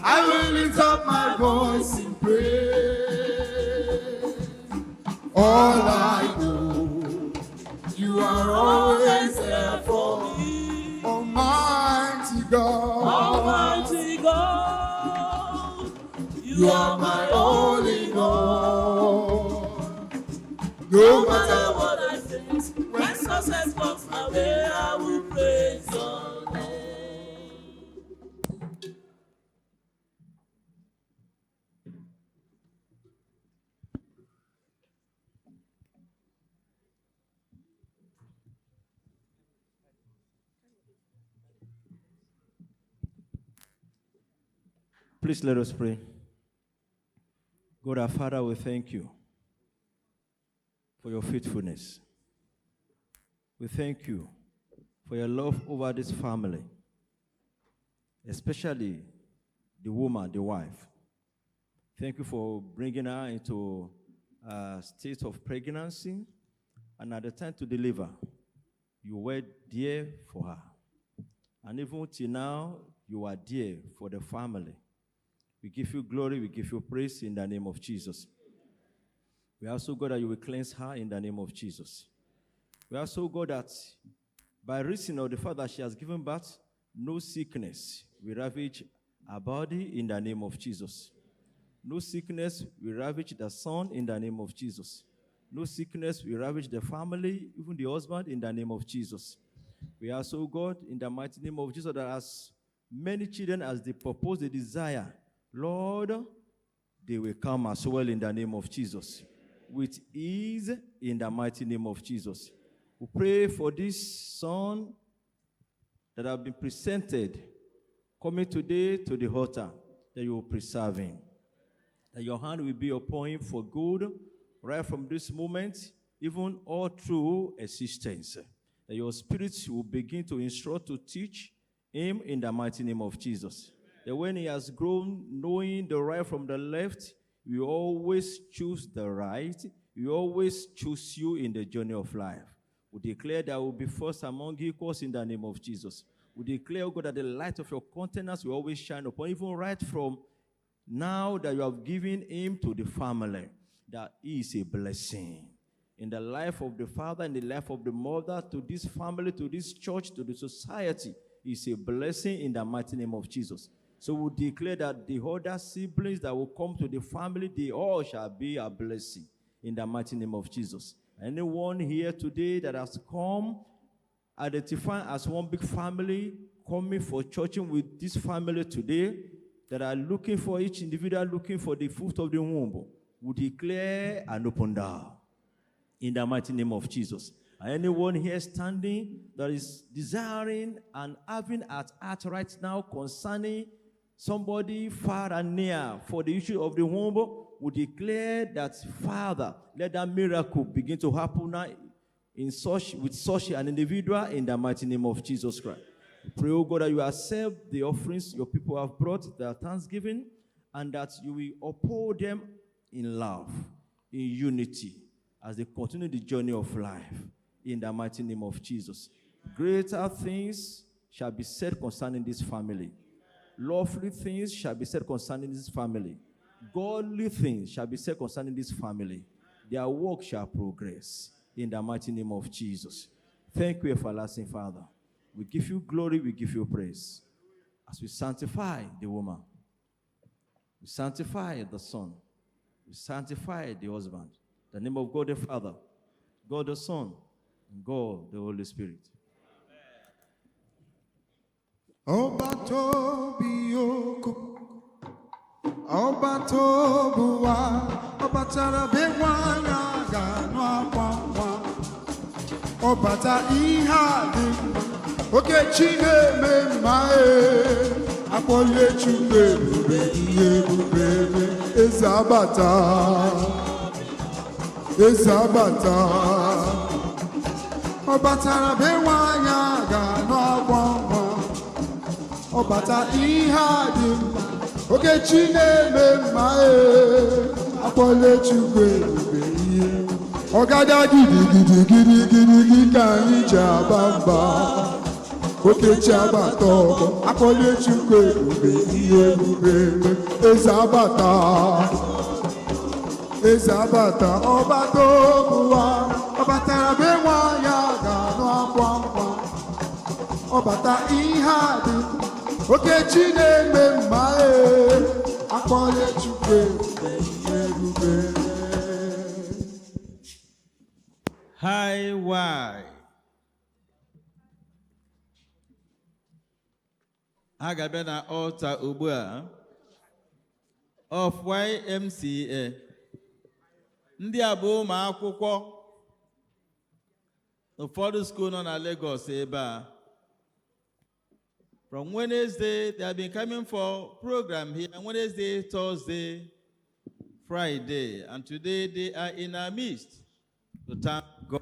I will lift up my voice in prayer. All I know, you are always there for me. Almighty God, Almighty God, you are my only God. No matter what I face, when success comes my way, I will praise your name. Please let us pray. God our Father, we thank you for your faithfulness. We thank you for your love over this family, especially the woman, the wife. Thank you for bringing her into a state of pregnancy, and at the time to deliver, you were there for her. And even till now, you are there for the family. We give you glory, we give you praise in the name of Jesus. We also, God, that you will cleanse her in the name of Jesus. We also, God, that by reason of the fact that she has given birth, no sickness will ravage her body in the name of Jesus. No sickness will ravage the son in the name of Jesus. No sickness will ravage the family, even the husband, in the name of Jesus. We also, God, in the mighty name of Jesus, that as many children as they propose, they desire, Lord, they will come as well in the name of Jesus. With ease in the mighty name of Jesus. We pray for this son that have been presented, coming today to the altar, that you will preserve him. That your hand will be upon him for good, right from this moment, even all through existence. That your spirit will begin to instruct, to teach him in the mighty name of Jesus. That when he has grown, knowing the right from the left, we always choose the right. We always choose you in the journey of life. We declare that we will be first among equals in the name of Jesus. We declare, God, that the light of your countenance will always shine upon, even right from now that you have given him to the family, that he is a blessing in the life of the father, in the life of the mother, to this family, to this church, to the society. He is a blessing in the mighty name of Jesus. So we declare that the other siblings that will come to the family, they all shall be a blessing in the mighty name of Jesus. Anyone here today that has come, identifying as one big family, coming for churching with this family today, that are looking for each individual, looking for the fruit of the womb, we declare an open door in the mighty name of Jesus. Anyone here standing that is desiring and having at heart right now concerning somebody far and near for the issue of the womb, we declare that, Father, let that miracle begin to happen now with such an individual in the mighty name of Jesus Christ. We pray, oh God, that you accept the offerings your people have brought, their thanksgiving, and that you will uphold them in love, in unity, as they continue the journey of life, in the mighty name of Jesus. Greater things shall be said concerning this family. Lovely things shall be said concerning this family. Godly things shall be said concerning this family. Their work shall progress, in the mighty name of Jesus. Thank you, everlasting Father. We give you glory, we give you praise. As we sanctify the woman, we sanctify the son, we sanctify the husband. In the name of God the Father, God the Son, and God the Holy Spirit. Obato biyoko, obato buwa, obatara bewanya ganwa kwa, obata ihadi. Oke chine me mae, apole chube bube iye bube ezabata, ezabata. Obatara bewanya gano kwa, obata ihadi. Oke chine me mae, apole chube bube iye. Ogada gidi kanyi jabamba. Oke chabato, apole chukwe ube iye ube ezabata, ezabata. Obato buwa, obata bewa ya gano akwa, obata ihadi. Oke chine me mae, apole chukwe ube iye ube. Hi, why? Agabe na altar ugbu a of YMCA. Ndị a bụ ụmụ akwụkwọ ụfọdụ skuul nọ na Lagos ebe a. From Wednesday, they have been coming for program here, Wednesday, Thursday, Friday, and today they are in our midst to thank God.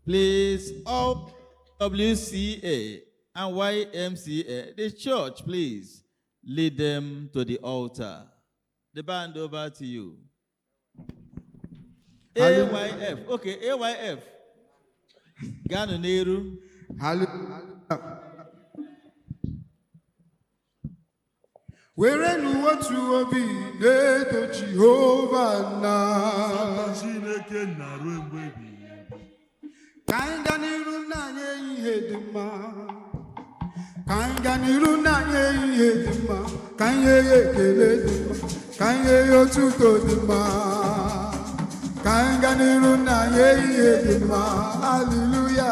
Please, all WCA and YMCA, the church, please, lead them to the altar. The band over to you. AYF, okay, AYF. Ganu Neru. Hallelujah. Where nu watu obi neto Jehovah na. Kanga niru na ye hedima. Kanga niru na ye hedima. Kanye ye kele dima. Kanye yo tuto dima. Kanga niru na ye hedima. Hallelujah.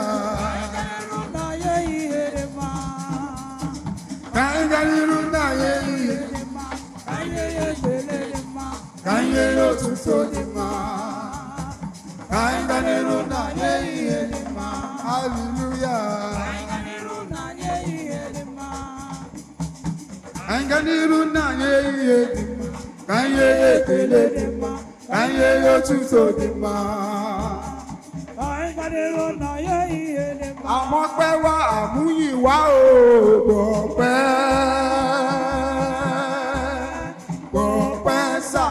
Kanga niru na ye hedima. Kanye ye kele dima. Kanye yo tuto dima. Kanga niru na ye hedima. Hallelujah. Kanga niru na ye hedima. Kanye ye kele dima. Kanye yo tuto dima. Kanga niru na ye hedima. Àmọ́pẹ́ wá àmúyìn wá o gbọ̀pẹ́ sà.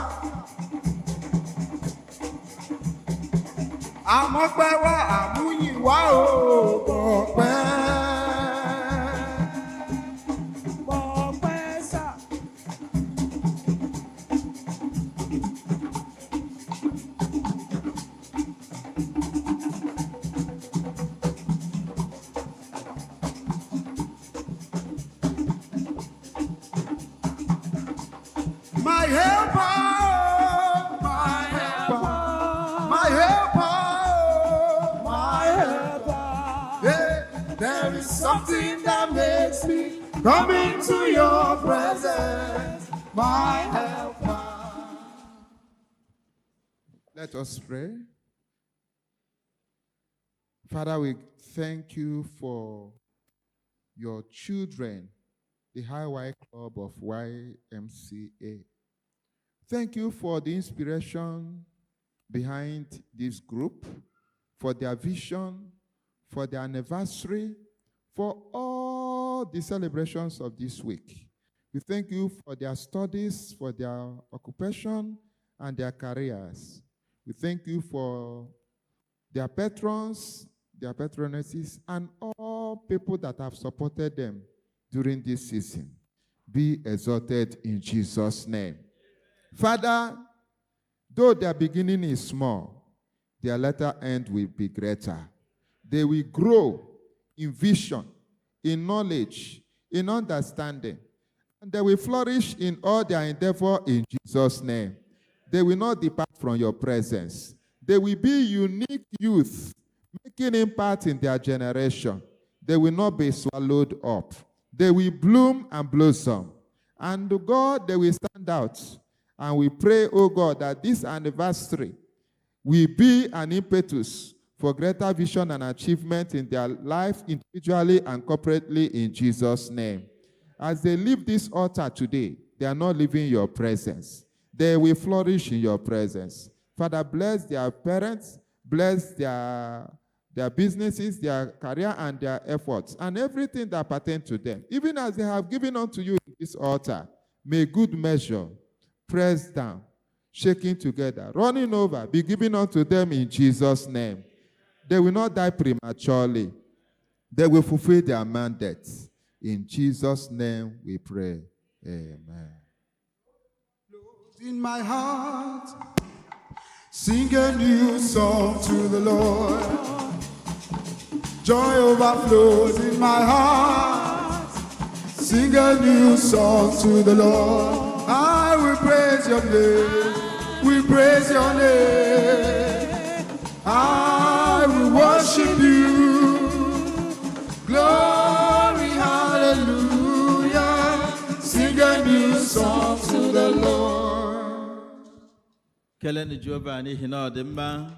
Àmọ́pẹ́ wá àmúyìn wá o gbọ̀pẹ́ sà. My helper, my helper, my helper, my helper. Yeah, there is something that makes me come into your presence, my helper. Let us pray. Father, we thank you for your children, the Highway Club of YMCA. Thank you for the inspiration behind this group, for their vision, for their anniversary, for all the celebrations of this week. We thank you for their studies, for their occupation, and their careers. We thank you for their patrons, their patronesses, and all people that have supported them during this season. Be exalted in Jesus' name. Father, though their beginning is small, their latter end will be greater. They will grow in vision, in knowledge, in understanding, and they will flourish in all their endeavor in Jesus' name. They will not depart from your presence. They will be unique youth, making impact in their generation. They will not be swallowed up. They will bloom and blossom. And God, they will stand out. And we pray, oh God, that this anniversary will be an impetus for greater vision and achievement in their life, individually and corporately, in Jesus' name. As they leave this altar today, they are not leaving your presence. They will flourish in your presence. Father, bless their parents, bless their businesses, their career, and their efforts, and everything that pertains to them. Even as they have given unto you in this altar, may good measure, pressed down, shaking together, running over, be given unto them in Jesus' name. They will not die prematurely. They will fulfill their mandates. In Jesus' name we pray. Amen. In my heart, sing a new song to the Lord. Joy overflows in my heart. Sing a new song to the Lord. I will praise your name. We praise your name. I will worship you. Glory, hallelujah. Sing a new song to the Lord. Kelen Giovanni Hinodimba.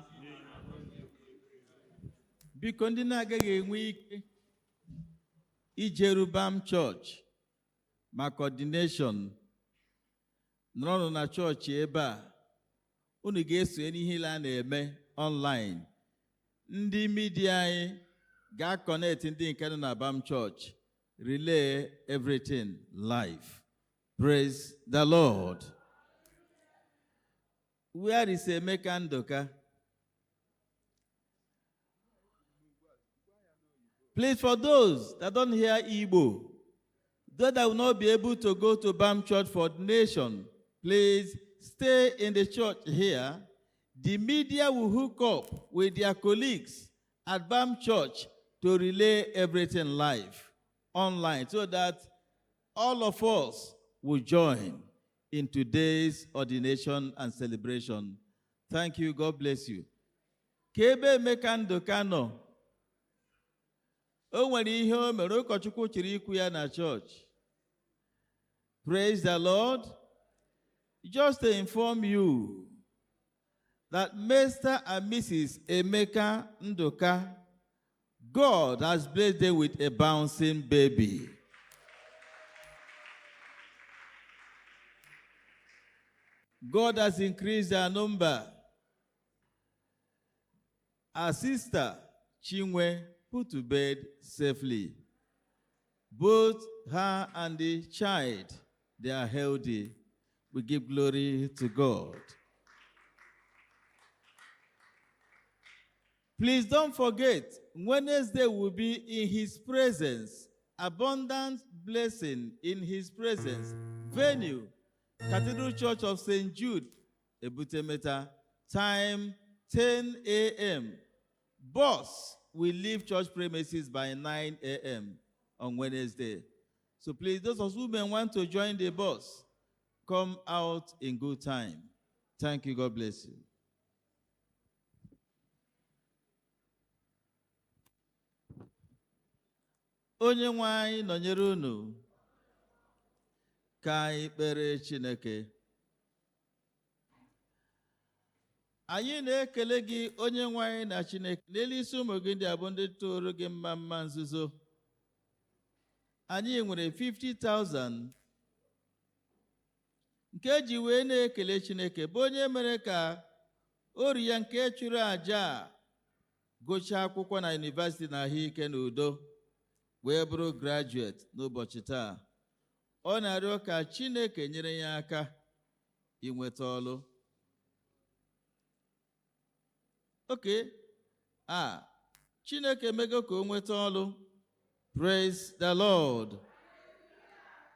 Biko ndị na-agaghị enwe ike Ijerubam Church, my coordination, nọ na chọọchị ebe a, unu ga-eso ihe na-eme online. Ndị media anyị ga-connect ndị nke nọ na Bam Church, relay everything live. Praise the Lord. Where is Emeka Ndoka? Please, for those that don't hear Igbo, those that will not be able to go to Bam Church for ordination, please stay in the church here. The media will hook up with their colleagues at Bam Church to relay everything live, online, so that all of us will join in today's ordination and celebration. Thank you. God bless you. Kebe Mekando Kano. O nwere ihe o mere ụkọchukwu chiri ikwu ya na church. Praise the Lord. Just to inform you that Mr. and Mrs. Emeka Ndoka, God has blessed them with a bouncing baby. God has increased their number. Our sister, Chinwe, put to bed safely. Both her and the child, they are healthy. We give glory to God. Please don't forget, Wednesday will be in His presence. Abundant blessing in His presence. Venue, Cathedral Church of St. Jude, Ebutemeta. Time 10 a.m. Bus will leave church premises by 9 a.m. on Wednesday. So please, those of you who want to join the bus, come out in good time. Thank you. God bless you. Onye nwe anyị nọnyere unu ka anyị kpere Chineke. Anyị na-ekele gị onye nwe anyị na Chineke n'elu isi ụmụ gị ndị abụ ndị tụrụ gị mma mma nzuzo. Anyị nwere 50,000 nke eji wee na-ekele Chineke bụ onye mere ka ori ya nke chụrụ aja gụchaa akwụkwọ na university na ahụike na udo wee bụrụ graduate n'ụbọchị taa. Ọ na-arịọ ka Chineke nyere ya aka inweta ọlụ. Okay. Chineke mego ka o nweta ọlụ. Praise the Lord.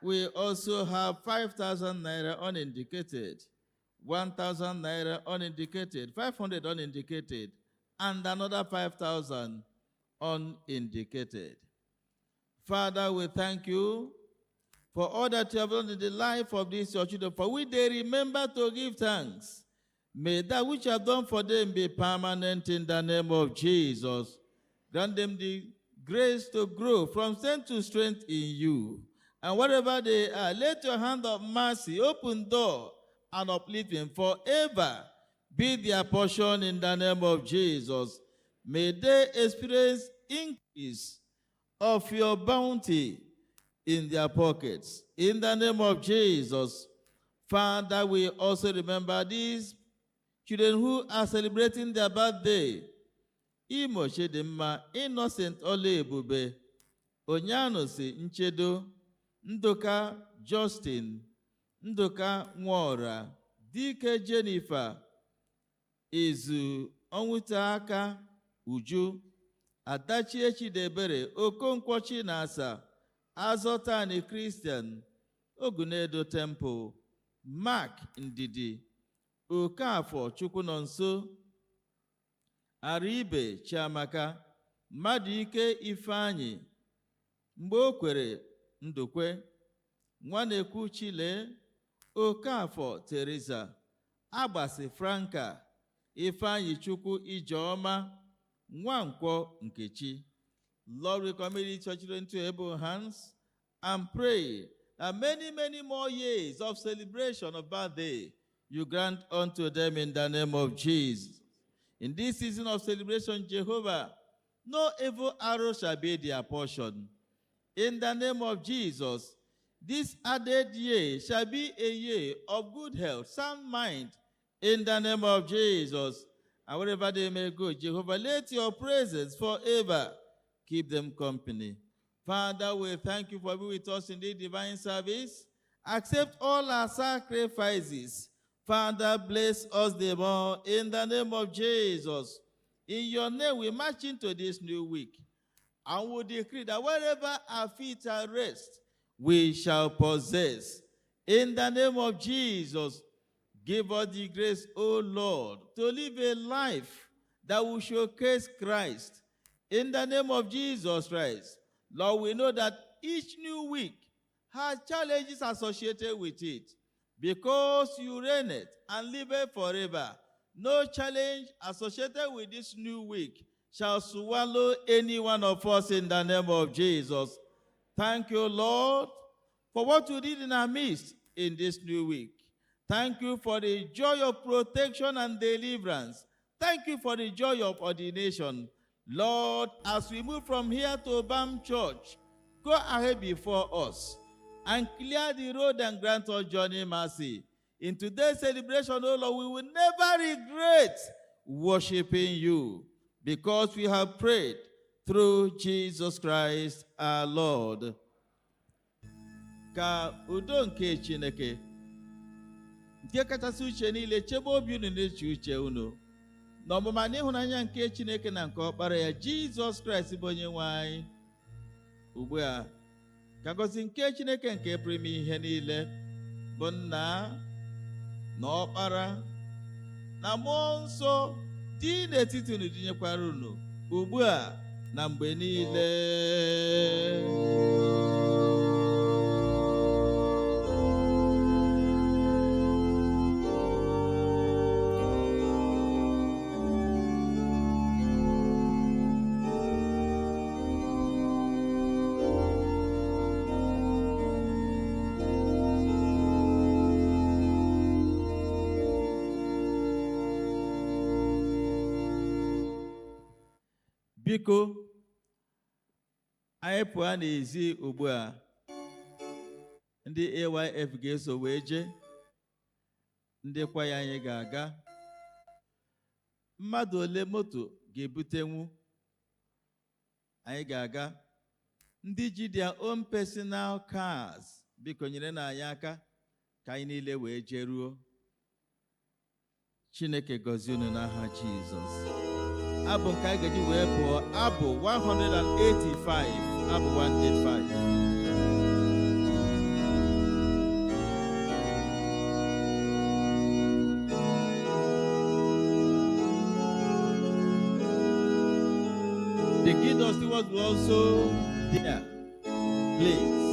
We also have 5,000 naira unindicated, 1,000 naira unindicated, 500 unindicated, and another 5,000 unindicated. Father, we thank you for all that you have done in the life of these your children, for which they remember to give thanks. May that which you have done for them be permanent in the name of Jesus. Grant them the grace to grow from strength to strength in you. And wherever they are, let your hand of mercy open door and uplifting forever be their portion in the name of Jesus. May they experience increase of your bounty in their pockets. In the name of Jesus, Father, we also remember these children who are celebrating their birthday. Imo Chedimma, Innocent Olebube, Onyanosi Nchedo, Ndoka Justin, Ndoka Nwora, Dike Jennifer, Izu Onwutaaka Uju, Adachi Echidebere, Okonkwo Chinasa, Azotani Christian, Ogunedo Temple, Mark Ndidi, Okafo Chukwunonso, Aribe Chiamaka, Madike Ifeanyi, Mgbokwere Ndukwe, Nwanekwu Chile, Okafo Teresa, Agbasi Franka, Ifeanyi Chukwu Ijeoma, Nwankwo Nkechi. Lord, we commit each children into able hands and pray that many, many more years of celebration of birthday you grant unto them in the name of Jesus. In this season of celebration, Jehovah, no evil arrow shall be their portion. in the name of Jesus. This added year shall be a year of good health, sound mind, in the name of Jesus. And wherever they may go, Jehovah, let your presence forever keep them company. Father, we thank you for being with us in this divine service. Accept all our sacrifices. Father, bless us the more in the name of Jesus. In your name, we march into this new week. And we decree that wherever our feet are rest, we shall possess. In the name of Jesus, give us the grace, O Lord, to live a life that will showcase Christ. In the name of Jesus Christ, Lord, we know that each new week has challenges associated with it. Because you reign it and live it forever, no challenge associated with this new week shall swallow any one of us in the name of Jesus. Thank you, Lord, for what you did in our midst in this new week. Thank you for the joy of protection and deliverance. Thank you for the joy of ordination. Lord, as we move from here to BAM Church, go ahead before us and clear the road and grant us journey mercy. In today's celebration, oh Lord, we will never regret worshiping you because we have prayed through Jesus Christ our Lord. Ka udo nke Chineke, nke kachasị uche niile chebe obi unu na-eche uche unu. N'ọmụma na ịhụnanya nke Chineke na nke ọkpara ya Jizọs Kraịst bụ onye nwe anyị. Ugbu a, ka ngọzi nke Chineke nke pụrụ ime ihe niile bụ Nna na Ọkpara na Mmụọ Nsọ dị n'etiti unu dịnyekwara unu ugbu a na mgbe niile. Biko, anyị pụọ n'ezi ugbu a, ndị AYF ga-eso wee jee, ndị kwaya anyị ga-aga. Mmadụ ole moto ga-ebutenwu, anyị ga-aga. Ndị ji their own personal cars, biko nyere na anyị aka ka anyị niile wee jeruo. Chineke gọzie unu n'aha Jizọs. Abụ nke a ga-eji wee pụọ abụ 185, abụ 185. The kingdom stewards will also there. Please.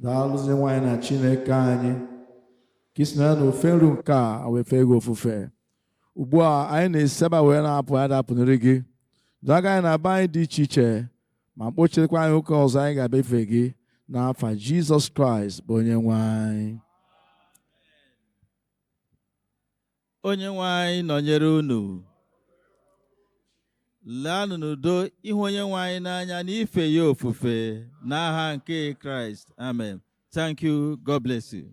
Daalụzi nwanyị na Chineke anyị. Ka isi na ofe nru nke a wefe ego ofufe. Ugbu a anyị na-eseba wee na-apụ ya dapụnere gị. Dọga anyị na-aba anyị dị iche iche ma kpochekwa anyị ụka ọzọ anyị ga-abịa ife gị n'afa Jizọs Kraịst bụ onye nwe anyị. Onye nwe anyị nọnyere unu. Laanụ n'udo ihu onye nwe anyị n'anya n'ife ya ofufe n'aha nke Kraịst. Amen. Thank you. God bless you.